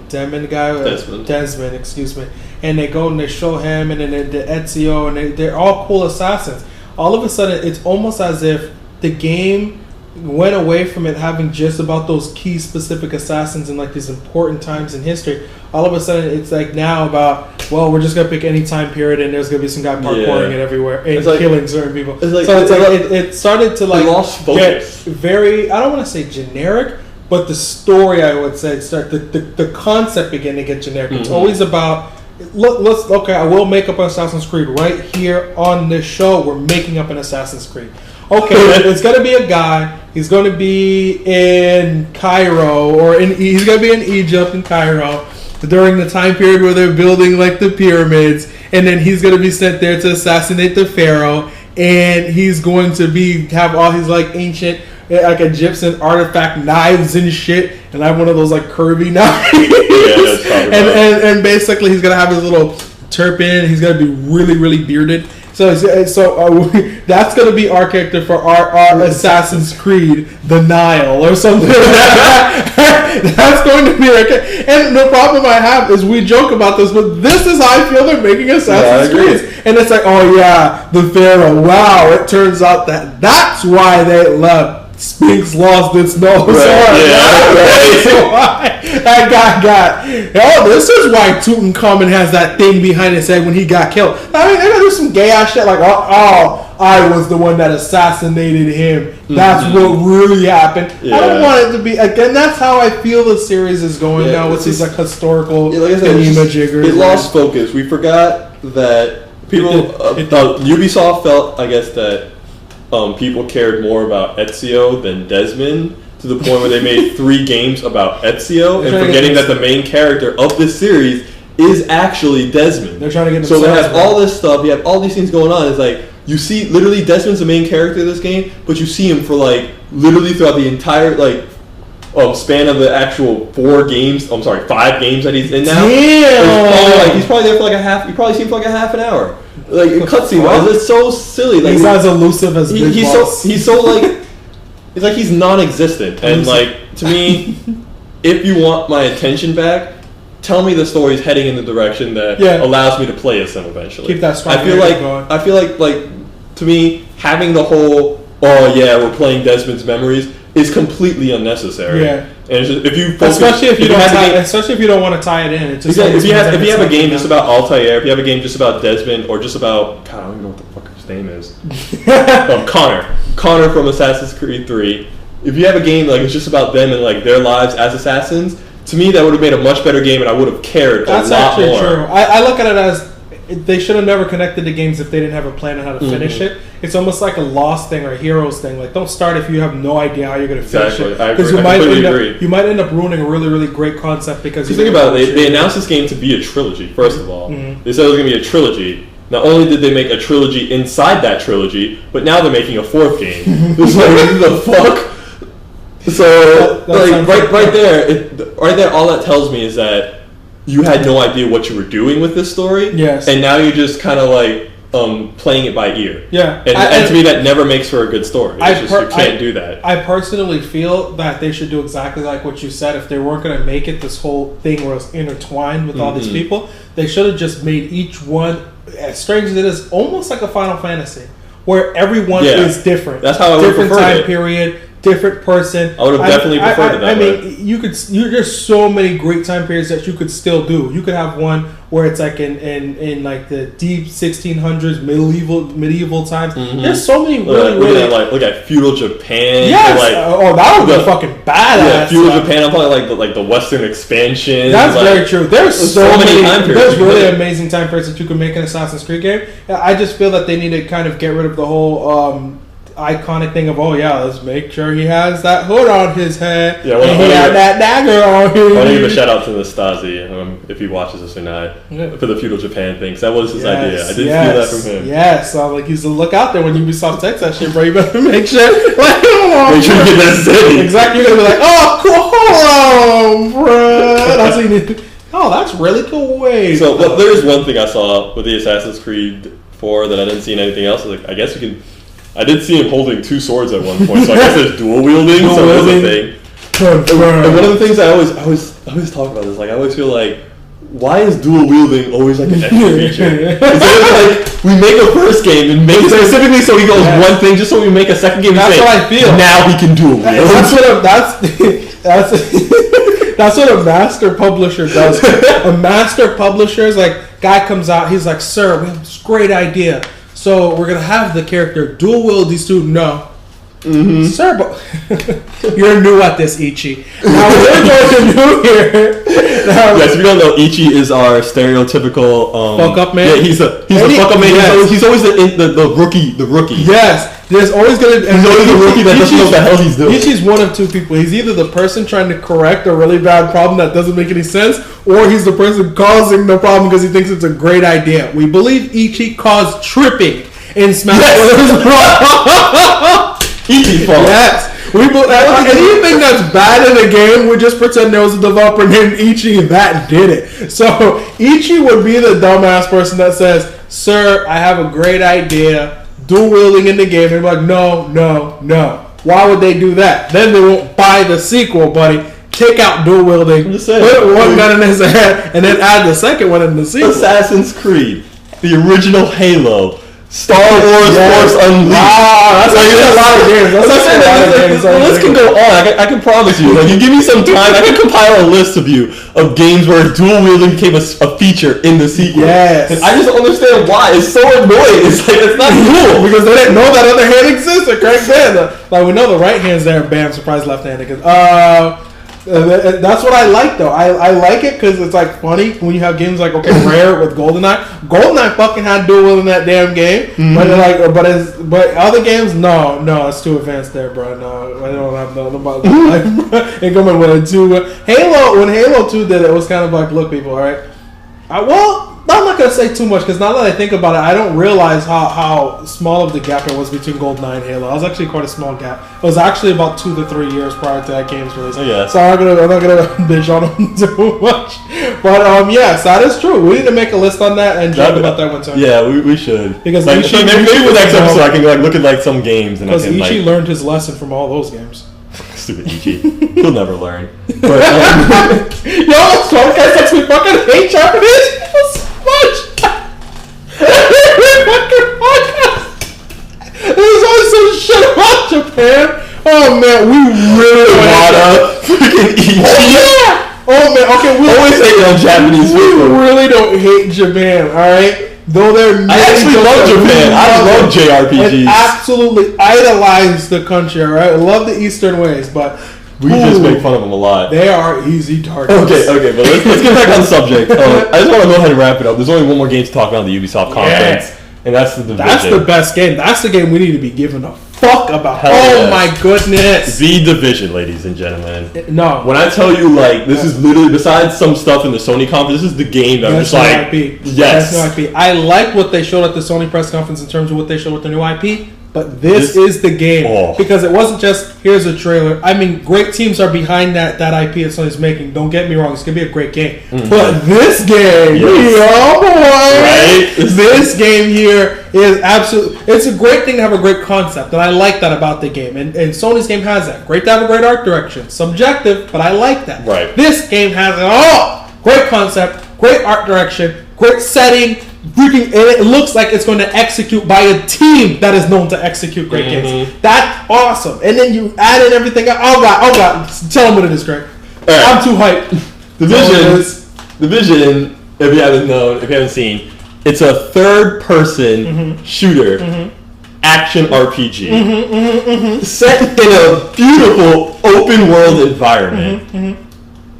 Desmond, excuse me, and they go and they show him, and then the Ezio, and they're all cool assassins. All of a sudden, it's almost as if the game went away from it having just about those key specific assassins in like these important times in history. All of a sudden, it's like now about, well, we're just gonna pick any time period, and there's gonna be some guy parkouring it everywhere and killing certain people. It started to like get very, I don't want to say generic, but the story, I would say, the concept began to get generic. It's always about, I will make up an Assassin's Creed right here on this show. We're making up an Assassin's Creed. Okay, it's going to be a guy. He's going to be in Cairo, or he's going to be in Egypt, in Cairo, during the time period where they're building like the pyramids, and then he's going to be sent there to assassinate the pharaoh, and he's going to have all his like ancient like Egyptian artifact knives and shit, and I have one of those like curvy knives. And basically he's gonna have his little turban. He's gonna be really, really bearded. So that's going to be our character for our Assassin's Creed, the Nile or something. That's going to be our character. And the problem I have is we joke about this, but this is how I feel they're making Assassin's Creed. And it's like, oh yeah, the Pharaoh. Wow, it turns out that's why they left. Sphinx lost its nose. That guy got. Oh, this is why Tutankhamun has that thing behind his head when he got killed. I mean, they're gonna do some gay ass shit like, I was the one that assassinated him. That's what really happened. I don't want it to be again. That's how I feel the series is going now, with these like historical imajiggers. It lost focus. We forgot that people. Ubisoft felt, I guess, that. People cared more about Ezio than Desmond, to the point where they made 3 games about Ezio, and forgetting that the main character of this series is actually Desmond. They're trying to get so they have all this stuff. You have all these things going on. It's like you see, literally, Desmond's the main character of this game, but you see him for like literally throughout the entire span of the actual 5 games that he's in now. Damn. He's probably there for like a half. You probably see him for like a half an hour. Like in cutscene wise, it's so silly. Like he's as elusive as he's so like it's like he's non-existent. And like to me, if you want my attention back, tell me the story's heading in the direction that allows me to play as him eventually. Keep that I feel like to me, having the whole we're playing Desmond's memories is completely unnecessary. Yeah. And it's just, especially if you don't want to tie it in. It's just if you have a game just about Altair, if you have a game just about Desmond, or just about God, I don't even know what the fuck his name is. Connor from Assassin's Creed 3. If you have a game like it's just about them and like their lives as assassins, to me that would have made a much better game, and I would have cared a lot more. That's actually true. I look at it as they should have never connected the games if they didn't have a plan on how to finish it. It's almost like a Lost thing or a Heroes thing. Like, don't start if you have no idea how you're going to finish it. Because you might end up ruining a really, really great concept because you think about it. They announced this game to be a trilogy. First of all, they said it was going to be a trilogy. Not only did they make a trilogy inside that trilogy, but now they're making a 4th game. It's like, what the fuck? So, right there, all that tells me is that you had no idea what you were doing with this story. Yes. And now you're just kind of like playing it by ear. Yeah. And to me, that never makes for a good story. You can't do that. I personally feel that they should do exactly like what you said. If they weren't going to make it this whole thing where it's intertwined with all these people, they should have just made each one, as strange as it is, almost like a Final Fantasy, where everyone is different. That's how I would different time period. Different person. I would have definitely preferred it that way. There's so many great time periods that you could still do. You could have one where it's like in like the deep 1600s medieval times. There's so many really look at feudal Japan. Yes. That would be fucking badass. Yeah, feudal Japan. I'm talking like the Western expansion. That's very true. There's so many time periods. There's really amazing time periods that you can make an Assassin's Creed game. I just feel that they need to kind of get rid of the whole iconic thing of let's make sure he has that hood on his head and he had that dagger on him. I want to give a shout out to Nastasi, if he watches this or not, for the feudal Japan thing. So that was his idea. I did steal that from him. Yes, so like he's to look out there when Ubisoft takes that shit, bro. You better make sure make sure you get that city. Exactly. You're gonna be like, oh, cool, bro. That's really cool. Wait. So there's one thing I saw with the Assassin's Creed 4 that I didn't see in anything else. I guess you can. I did see him holding 2 swords at one point, so I guess there's dual wielding. So that's a thing. And one of the things I always talk about is I always feel like, why is dual wielding always like an extra feature? Like we make a first game and make it specifically so he goes one thing, just so we make a second game. That's what I feel. Now he can dual wield. That's what a master publisher does. A master publisher is like, guy comes out, he's like, sir, we have this great idea. So we're going to have the character dual wield these two. No. Sir, but you're new at this, Ichi. Now we're going to do here. Yes, if you don't know, Ichi is our stereotypical fuck up man. Yeah, he's a fuck up man. Yes. He's always the rookie. Yes. There's always going to he's always the rookie that doesn't know what the hell he's doing. Ichi's one of 2 people. He's either the person trying to correct a really bad problem that doesn't make any sense, or he's the person causing the problem because he thinks it's a great idea. We believe Ichi caused tripping in Smash Bros. Ichi fault. Yes. Anything that's bad in a game, we just pretend there was a developer named Ichi that did it. So Ichi would be the dumbass person that says, sir, I have a great idea. Dual wielding in the game. They're like, no. Why would they do that? Then they won't buy the sequel, buddy. Take out dual wielding, put one gun in his head, and then add the second one in the sequel. Assassin's Creed, the original Halo, Star Wars Force Unleashed. That's like a lot of games. The list can go on. I can promise you. Like, you give me some time, I can compile a list of games where dual wielding became a feature in the sequel. Yes. And I just don't understand why. It's so annoying. It's like, it's not cool. Because they didn't know that other hand existed. Correct then. Like, we know the right hand's there. Bam, surprise left hand. That's what I like, though. I like it because it's like funny when you have games like Rare with GoldenEye. GoldenEye fucking had dual wielding in that damn game, but other games, no, it's too advanced there, bro. No, I don't have no. Ain't coming with a 2. Halo, when Halo 2 did it, it was kind of like, look, people, all right. I'm not going to say too much because now that I think about it, I don't realize how small of the gap it was between GoldenEye and Halo. It was actually quite a small gap. It was actually about 2 to 3 years prior to that game's release. Oh, yeah. So I'm not gonna bitch on them too much. But yes, that is true. We need to make a list on that and talk about that one time. Yeah, we should. Because maybe with next episode I can look at some games and because Ichi learned his lesson from all those games. Stupid Ichi. He'll never learn. But, yo, some guys that we fucking hate Japanese people so much. There's always some shit about Japan. Oh man, we really freaking Ichi. Oh man, okay, we always hate on Japanese people. We really don't hate Japan, alright? Though I actually love Japan. I love JRPGs. I absolutely idolize the country, alright? I love the Eastern ways, but we just make fun of them a lot. They are easy targets. Okay, but let's get back on subject. I just want to go ahead and wrap it up. There's only one more game to talk about in the Ubisoft conference, and that's the Division. That's the best game. That's the game we need to be giving a fuck about. My goodness. The Division, ladies and gentlemen. No. When I tell you, like, this is literally, besides some stuff in the Sony conference, this is the game that I'm just like, yes. That's no IP. I like what they showed at the Sony press conference in terms of what they showed with the new IP. But this is the game. Because it wasn't just, here's a trailer. I mean, great teams are behind that IP that Sony's making. Don't get me wrong. It's going to be a great game. Mm-hmm. But this game, right? This game here is absolutely... It's a great thing to have a great concept. And I like that about the game. And Sony's game has that. Great to have a great art direction. Subjective, but I like that. Right. This game has it all. Great concept, great art direction, great setting, and it looks like it's going to execute by a team that is known to execute great games. That's awesome. And then you add in everything else. Oh god. Tell them what it is, Greg. Right. I'm too hyped. Division, if you haven't seen, it's a third-person shooter action RPG set in a beautiful open-world environment.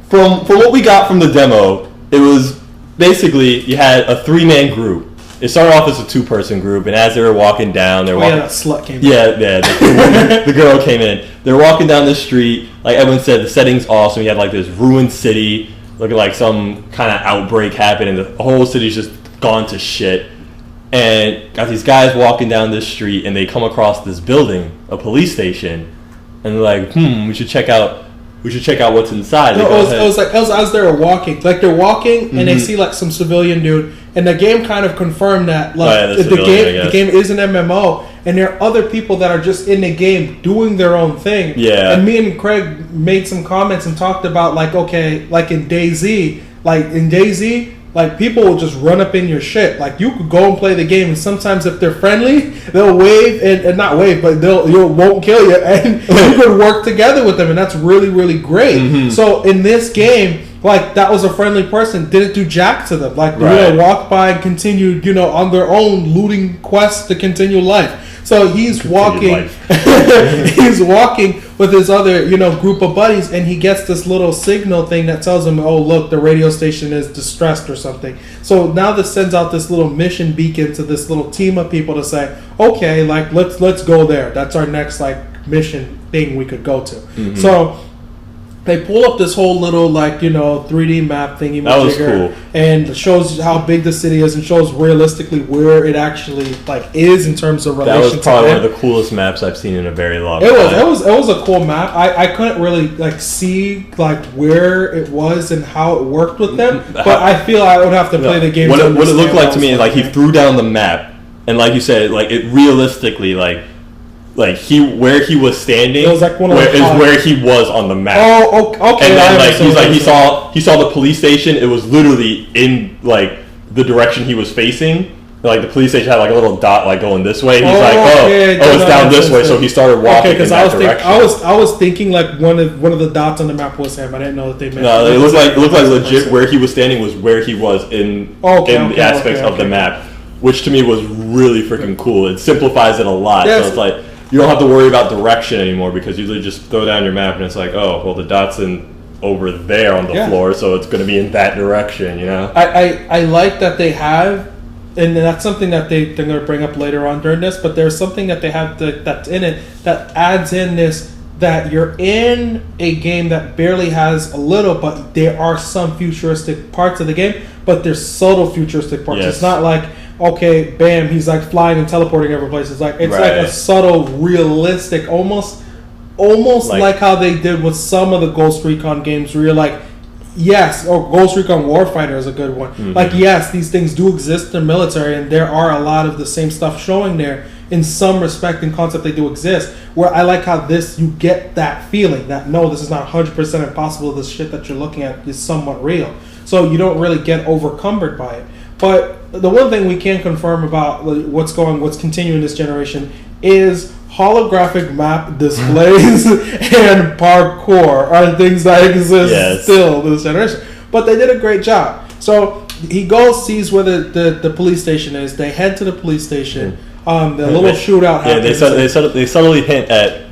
From what we got from the demo, it was basically you had a 3-man group. It started off as a 2-person group, and as they were walking down, that slut came in. The girl came in. They're walking down the street. Like Evan said, the setting's awesome. You had like this ruined city, looking like some kind of outbreak happened, and the whole city's just gone to shit. And got these guys walking down this street, and they come across this building, a police station, and they're like, we should check out what's inside. No, it was as they were walking. Like they're walking and they see like some civilian dude, and the game kind of confirmed that the game is an MMO, and there are other people that are just in the game doing their own thing. Yeah. And me and Craig made some comments and talked about like in DayZ, like people will just run up in your shit. Like you could go and play the game, and sometimes if they're friendly, they'll wave and not wave, but you won't kill you, and you could work together with them, and that's really, really great. So in this game, like that was a friendly person, didn't do jack to them. Like they walked by and continued, on their own looting quest to continue life. So he's walking with his other, group of buddies, and he gets this little signal thing that tells him, oh, look, the radio station is distressed or something. So now this sends out this little mission beacon to this little team of people to say, okay, like, let's go there. That's our next, like, mission thing we could go to. So they pull up this whole little 3D map thingy. That was cool, and shows how big the city is and shows realistically where it actually is in terms of relation. That was probably one of the coolest maps I've seen in a very long time. It was a cool map. I couldn't really see where it was and how it worked with them, but I feel I would have to play the game. What it looked like to me is he threw down the map, and like you said, it realistically where he was standing is where he was on the map. Oh, okay. And then he saw the police station. It was literally in the direction he was facing. The police station had a little dot going this way. He's it's down this way. So he started walking in that direction. I was thinking one of the dots on the map was him. I didn't know that they meant. No, it looked like legit where he was standing was where he was in the aspects of the map, which to me was really freaking cool. It simplifies it a lot. Yes. So it's you don't have to worry about direction anymore because you usually just throw down your map and it's the dot's over there on the floor, so it's going to be in that direction, I like that they have, and that's something that they're going to bring up later on during this, but there's something that they have that's in it that adds in this, that you're in a game that barely has a little, but there are some futuristic parts of the game, but there's subtle futuristic parts. Yes. It's not okay, bam, he's flying and teleporting every place. It's a subtle, realistic, almost like how they did with some of the Ghost Recon games where you're Ghost Recon Warfighter is a good one. Mm-hmm. Yes, these things do exist in the military, and there are a lot of the same stuff showing there. In some respect and concept, they do exist. Where I like how you get that feeling that, no, this is not 100% impossible. This shit that you're looking at is somewhat real. So you don't really get overcumbered by it. But the one thing we can confirm about what's continuing this generation is holographic map displays and parkour are things that exist still this generation. But they did a great job. So he goes, sees where the police station is. They head to the police station. The little shootout happens. They subtly hint at.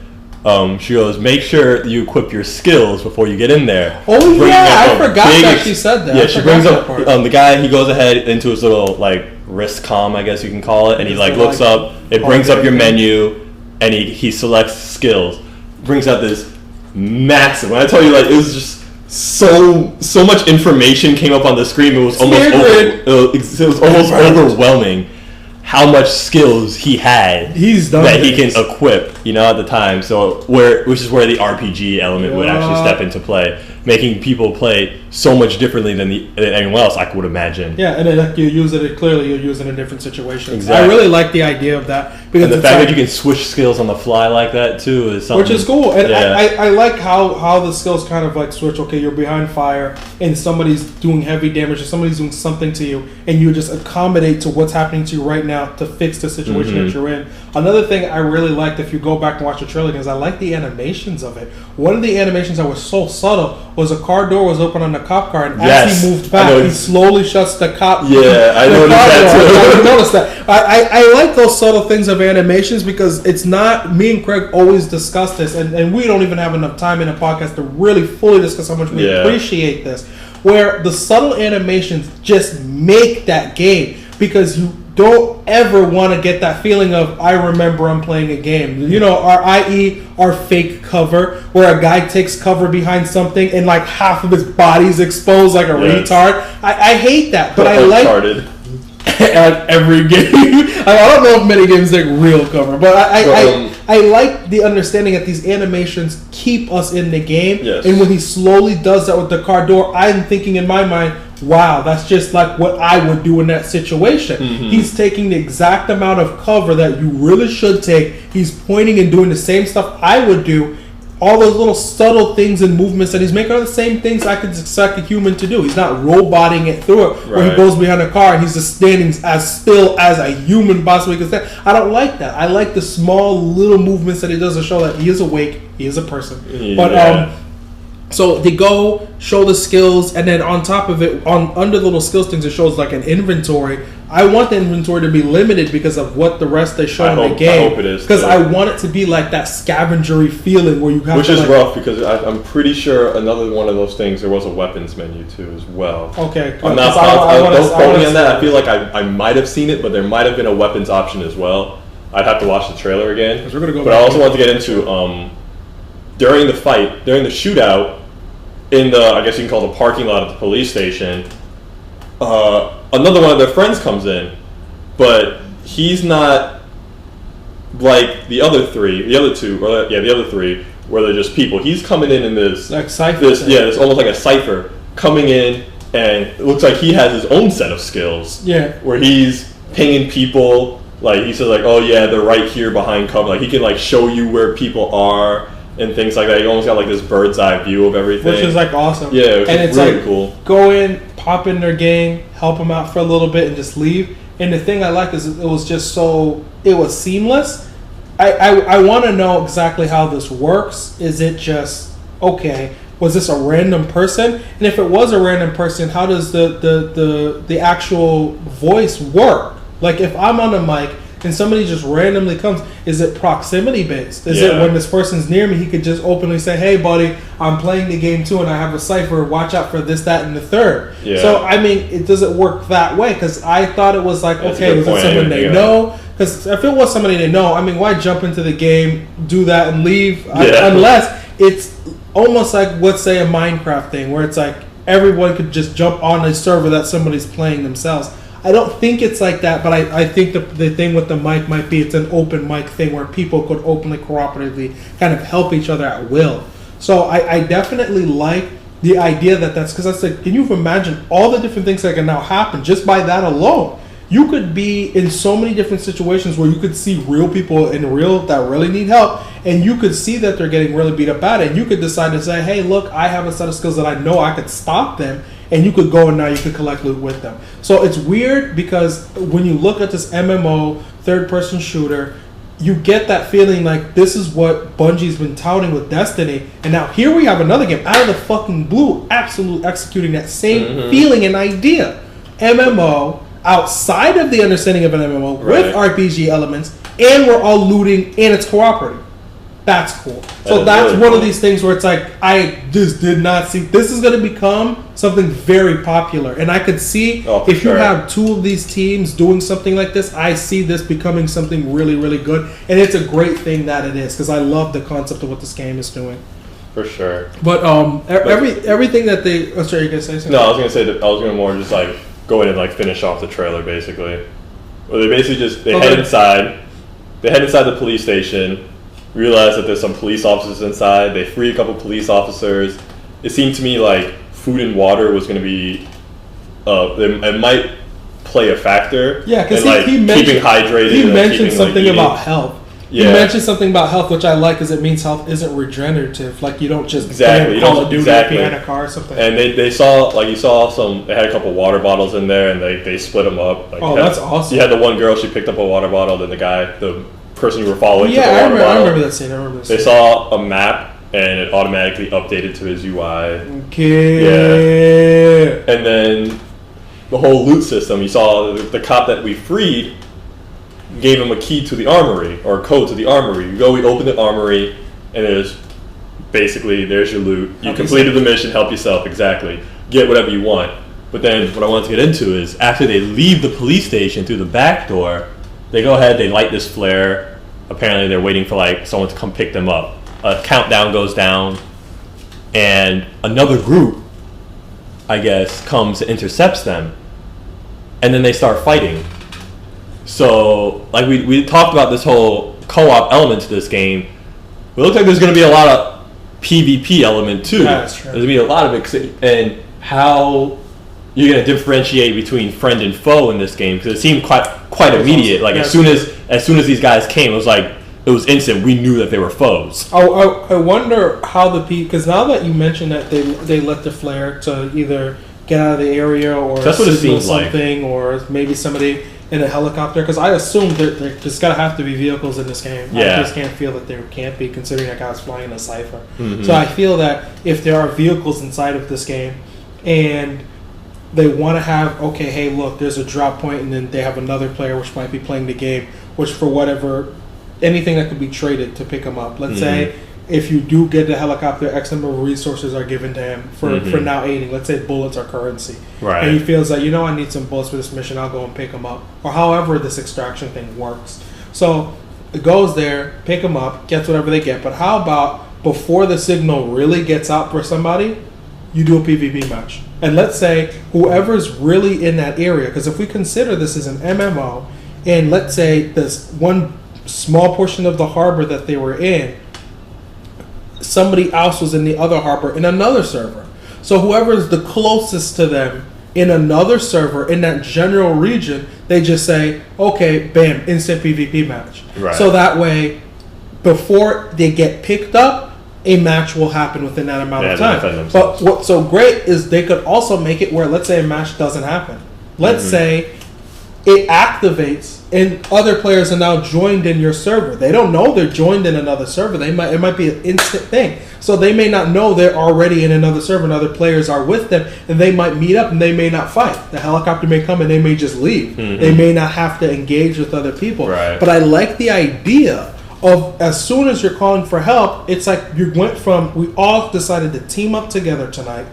She goes, make sure you equip your skills before you get in there. Oh, I forgot that she said that. Yeah, she brings up the guy. He goes ahead into his little wrist comm, I guess you can call it, and he looks up. It brings up your menu, and he selects skills. Brings out this massive. When I tell you, it was just so much information came up on the screen. It was almost overwhelming. How much skills he had that he can equip, at the time. So which is where the RPG element would actually step into play, making people play so much differently than anyone else, I would imagine. Yeah, and then you use it in different situations. Exactly. I really like the idea of that. Because the fact that you can switch skills on the fly like that too is something. Which is cool. And I like how the skills kind of switch. Okay, you're behind fire and somebody's doing heavy damage or somebody's doing something to you, and you just accommodate to what's happening to you right now to fix the situation that you're in. Another thing I really liked, if you go back and watch the trailer, is I like the animations of it. One of the animations that was so subtle was a car door was open on the cop car, and as he moved back, he slowly shuts the cop. Yeah, I noticed that too. I noticed that. I like those subtle things of animations because it's not, me and Craig always discuss this, and we don't even have enough time in a podcast to really fully discuss how much we appreciate this, where the subtle animations just make that game, because you don't ever want to get that feeling of, I remember I'm playing a game. Our fake cover, where a guy takes cover behind something and half of his body's exposed like a retard. I hate that, but I like at every game. I don't know if many games take real cover, but I like the understanding that these animations keep us in the game. Yes. And when he slowly does that with the car door, I'm thinking in my mind, wow, that's just like what I would do in that situation. Mm-hmm. He's taking the exact amount of cover that you really should take. He's pointing and doing the same stuff I would do. All those little subtle things and movements that he's making are the same things I could expect a human to do. He's not roboting it through it, where he goes behind a car and he's just standing as still as a human possibly can stand. I don't like that. I like the small little movements that he does to show that he is awake, he is a person. Yeah. But so they go show the skills, and then on top of it, under the little skills things, it shows an inventory. I want the inventory to be limited because of what the rest they show in the game. I hope it is, because I want it to be like that scavengery feeling where you have which is rough, because I'm pretty sure another one of those things, there was a weapons menu too as well. Okay, I'm not. Don't quote me on that. I feel like I might have seen it, but there might have been a weapons option as well. I'd have to watch the trailer again. We're gonna go. But I also want to get into during the fight, during the shootout, in the, I guess you can call it the parking lot at the police station, another one of their friends comes in, but he's not like the other three, the other three, where they're just people. He's coming in this like cipher. It's almost like a cipher coming in, and it looks like he has his own set of skills. Yeah, where he's pinging people. Like he says, like, oh yeah, they're right here behind cover. Like he can like show you where people are and things like that. You almost got like this bird's eye view of everything, which is like awesome. Yeah, which and is it's really like cool. Go in, pop in their game, help them out for a little bit, and just leave. And the thing I like is it was just it was seamless. I want to know exactly how this works. Is it just okay? Was this a random person? And if it was a random person, how does the actual voice work? Like if I'm on a mic and somebody just randomly comes, is it proximity based? Is it when this person's near me, he could just openly say, hey buddy, I'm playing the game too and I have a cipher, watch out for this, that, and the third. Yeah. So I mean, does it work that way? Because I thought it was like, okay, was it someone they know? Because if it was somebody they know, I mean, why jump into the game, do that, and leave? Unless it's almost like, let's say, a Minecraft thing, where it's like everyone could just jump on a server that somebody's playing themselves. I don't think it's like that, but I think the thing with the mic might be it's an open mic thing where people could openly, cooperatively kind of help each other at will. So I definitely like the idea that's because I said, can you imagine all the different things that can now happen just by that alone? You could be in so many different situations where you could see real people that really need help, and you could see that they're getting really beat up at it, and you could decide to say, hey, look, I have a set of skills that I know I could stop them, and you could go and now you could collect loot with them. So it's weird because when you look at this MMO, third-person shooter, you get that feeling like this is what Bungie's been touting with Destiny, and now here we have another game out of the fucking blue, absolutely executing that same feeling and idea. MMO, outside of the understanding of an MMO, with RPG elements, and we're all looting, and it's cooperative. That's cool. So that's really one of these things where it's like, I just did not see, this is going to become something very popular. And I could see if you have two of these teams doing something like this, I see this becoming something really, really good. And it's a great thing that it is, because I love the concept of what this game is doing. For sure. But everything that they... Oh, sorry, you going to say something? No, I was going to say that I was going to more just like go in and like finish off the trailer, basically. Well, they basically just, they head inside the police station, realize that there's some police officers inside. They free a couple police officers. It seemed to me like food and water was going to be, it might play a factor. Yeah, because he mentioned, keeping hydrated. He mentioned something about health. Yeah. He mentioned something about health, which I like, because it means health isn't regenerative. Like you don't just Call of Duty behind a car or something. And they saw, like you saw some. They had a couple water bottles in there, and they split them up. Like, that's awesome. You had the one girl, she picked up a water bottle, then the person you were following took a water bottle. I remember that scene. They saw a map, and it automatically updated to his UI. Okay. Yeah. And then the whole loot system. You saw the cop that we freed gave him a key to the armory, or a code to the armory. We open the armory, and there's your loot. You completed the mission, help yourself, exactly. Get whatever you want. But then what I wanted to get into is after they leave the police station through the back door, they go ahead, they light this flare. Apparently they're waiting for like someone to come pick them up. A countdown goes down, and another group, I guess, comes and intercepts them. And then they start fighting. So, like we talked about this whole co-op element to this game. It looks like there's going to be a lot of PvP element too. Yeah, that's true. There's going to be a lot of it, and how you're going to differentiate between friend and foe in this game, because it seemed quite immediate. Like as soon as these guys came, it was instant. We knew that they were foes. I wonder how because now that you mentioned that they lit the flare to either get out of the area or that's what it seems something, or maybe somebody in a helicopter, because I assume there's got to have to be vehicles in this game. Yeah. I just can't feel that there can't be, considering that guy was flying in a Cypher. Mm-hmm. So I feel that if there are vehicles inside of this game and they want to have, okay, hey, look, there's a drop point, and then they have another player which might be playing the game, which for whatever, anything that could be traded to pick them up. Let's say if you do get the helicopter, X number of resources are given to him for now aiding. Let's say bullets are currency. Right. And he feels like, I need some bullets for this mission, I'll go and pick them up. Or however this extraction thing works. So it goes there, pick them up, gets whatever they get. But how about before the signal really gets out for somebody, you do a PvP match. And let's say whoever's really in that area, because if we consider this as an MMO, and let's say this one small portion of the harbor that they were in, somebody else was in the other harbor in another server. So whoever is the closest to them in another server in that general region, they just say, okay, bam, instant PvP match. Right. So that way, before they get picked up, a match will happen within that amount of time. But what's so great is they could also make it where, let's say a match doesn't happen. Let's say it activates and other players are now joined in your server. They don't know they're joined in another server. It might be an instant thing. So they may not know they're already in another server and other players are with them, and they might meet up and they may not fight. The helicopter may come and they may just leave. They may not have to engage with other people. Right. But I like the idea of as soon as you're calling for help, it's like you went from, we all decided to team up together tonight,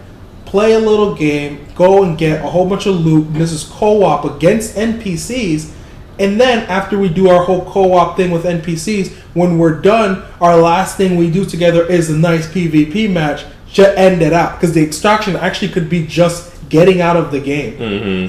play a little game, go and get a whole bunch of loot. This is co-op against NPCs. And then after we do our whole co-op thing with NPCs, when we're done, our last thing we do together is a nice PvP match to end it out. Because the extraction actually could be just getting out of the game.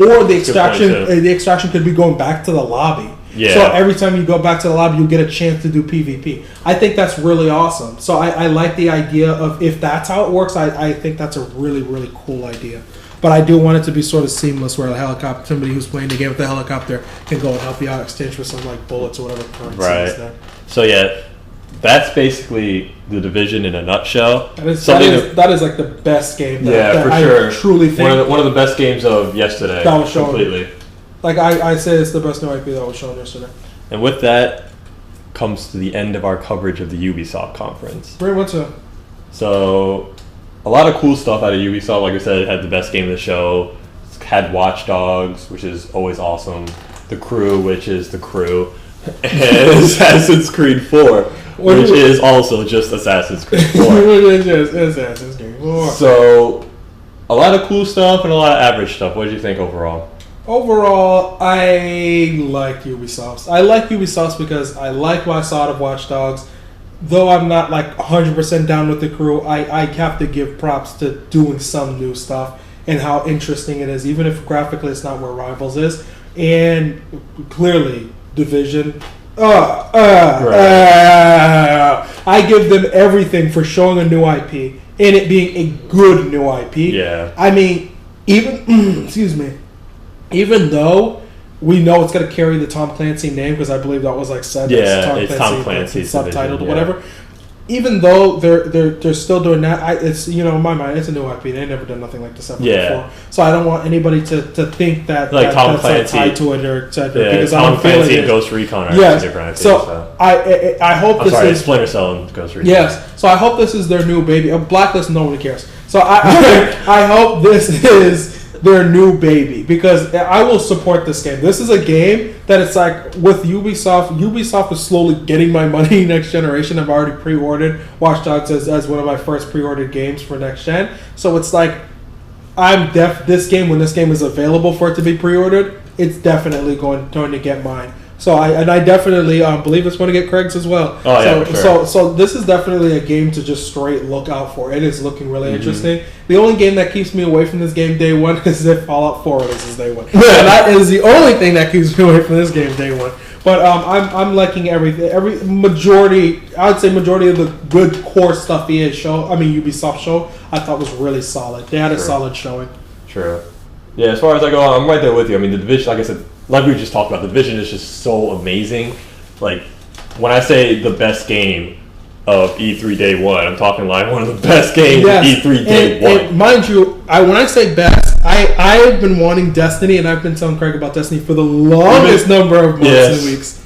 Or the extraction could be going back to the lobby. Yeah. So every time you go back to the lobby, you get a chance to do PvP. I think that's really awesome. So I like the idea of, if that's how it works, I think that's a really, really cool idea. But I do want it to be sort of seamless, where the helicopter, somebody who's playing the game with the helicopter can go and help you out, exchange for some like bullets or whatever currency is there. So yeah, that's basically the Division in a nutshell. That is like the best game. That for sure. I truly think one of the best games of yesterday. That was shown completely. Like I say, it's the best new IP that was shown yesterday. And with that comes to the end of our coverage of the Ubisoft conference. Great, what's up? So, a lot of cool stuff out of Ubisoft. Like I said, it had the best game of the show. It had Watchdogs, which is always awesome. The Crew, which is The Crew. And Assassin's Creed 4, which is also just Assassin's Creed 4. Assassin's Creed 4. So, a lot of cool stuff and a lot of average stuff. What did you think overall? Overall, I like Ubisoft. I like Ubisoft because I like what I saw out of Watchdogs. Though I'm not like 100% down with The Crew, I have to give props to doing some new stuff and how interesting it is, even if graphically it's not where Rivals is. And clearly, Division. I give them everything for showing a new IP and it being a good new IP. Yeah. I mean, even even though we know it's going to carry the Tom Clancy name, because I believe that was like said. Yeah, it's Tom Clancy's subtitled or whatever. Even though they're still doing that, it's, in my mind, it's a new IP. They've never done nothing like this ever before. So I don't want anybody to think that like Tom Clancy tied to it or etc. Yeah, because Tom Clancy and Ghost Recon are different IPs. So I hope this is Splinter Cell and Ghost Recon. Yes. So I hope this is their new baby. A Blacklist, nobody cares. So I hope this is their new baby, because I will support this game. This is a game that it's like with Ubisoft is slowly getting my money next generation. I've already pre-ordered Watchdogs as one of my first pre-ordered games for next gen. So it's like when this game is available for it to be pre-ordered, it's definitely going to get mine. So I definitely believe it's going to get Craig's as well. Oh, yeah, for sure. So this is definitely a game to just straight look out for. It is looking really interesting. The only game that keeps me away from this game day one is if Fallout 4 releases day one. And that is the only thing that keeps me away from this game day one. But I'm liking everything. I would say majority of the good core stuff Ubisoft show, I thought was really solid. They had a solid showing. True. Yeah, as far as I go, I'm right there with you. I mean, the Division, like I said, like we just talked about, the Division is just so amazing. Like, when I say the best game of E3 Day 1, I'm talking like one of the best games of E3 Day 1. And mind you, when I say best, I have been wanting Destiny, and I've been telling Craig about Destiny for the longest number of months and weeks.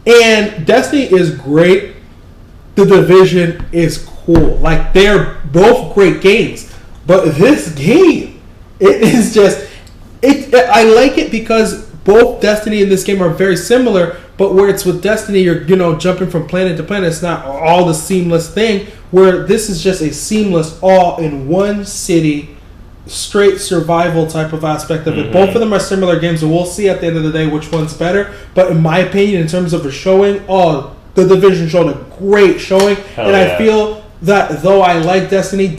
And Destiny is great. The Division is cool. Like, they're both great games. But this game, it is just... I like it because both Destiny and this game are very similar, but where it's with Destiny, you're jumping from planet to planet. It's not all the seamless thing. Where this is just a seamless, all in one city, straight survival type of aspect of it. Both of them are similar games, and we'll see at the end of the day which one's better. But in my opinion, in terms of a showing, the Division showed a great showing, I feel that though I like Destiny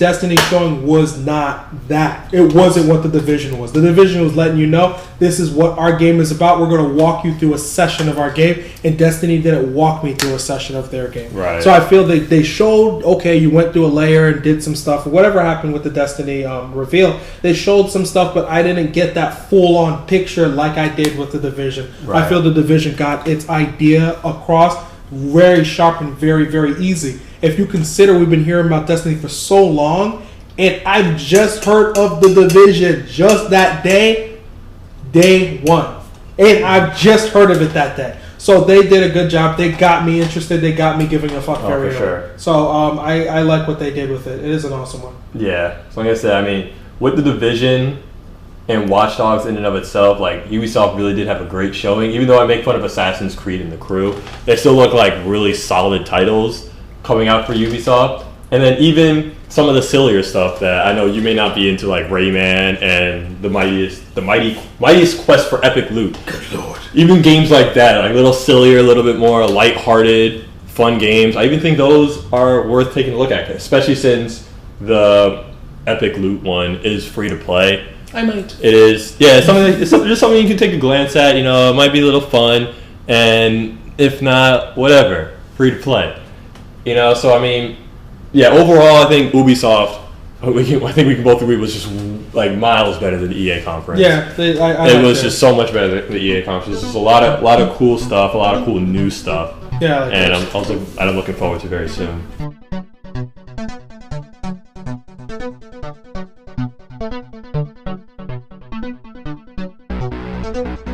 showing was not that. It wasn't what the Division was. The Division was letting you know this is what our game is about. We're going to walk you through a session of our game, and Destiny didn't walk me through a session of their game. Right. So I feel that they showed, okay, you went through a layer and did some stuff. Whatever happened with the Destiny reveal, they showed some stuff, but I didn't get that full-on picture like I did with the Division. Right. I feel the Division got its idea across very sharp and very, very easy. If you consider we've been hearing about Destiny for so long, and I've just heard of the Division just that day one. And I've just heard of it that day. So they did a good job. They got me interested. They got me giving a fuck very for sure. So I like what they did with it. It is an awesome one. Yeah. So like I said, I mean, with the Division and Watchdogs in and of itself, like, Ubisoft really did have a great showing. Even though I make fun of Assassin's Creed and The Crew, they still look like really solid titles coming out for Ubisoft. And then even some of the sillier stuff that I know you may not be into, like Rayman and the mightiest quest for epic loot. Good lord. Even games like that, like a little sillier, a little bit more lighthearted, fun games. I even think those are worth taking a look at, especially since the epic loot one is free to play. I might. It is, yeah. It's just something you can take a glance at. You know, it might be a little fun, and if not, whatever, free to play. You know, so I mean, yeah. Overall, I think Ubisoft. I think we can both agree was just like miles better than the EA conference. Yeah, it was just so much better than the EA conference. There's just a lot of cool stuff, a lot of cool new stuff. Yeah, and I'm looking forward to very soon. Thank you.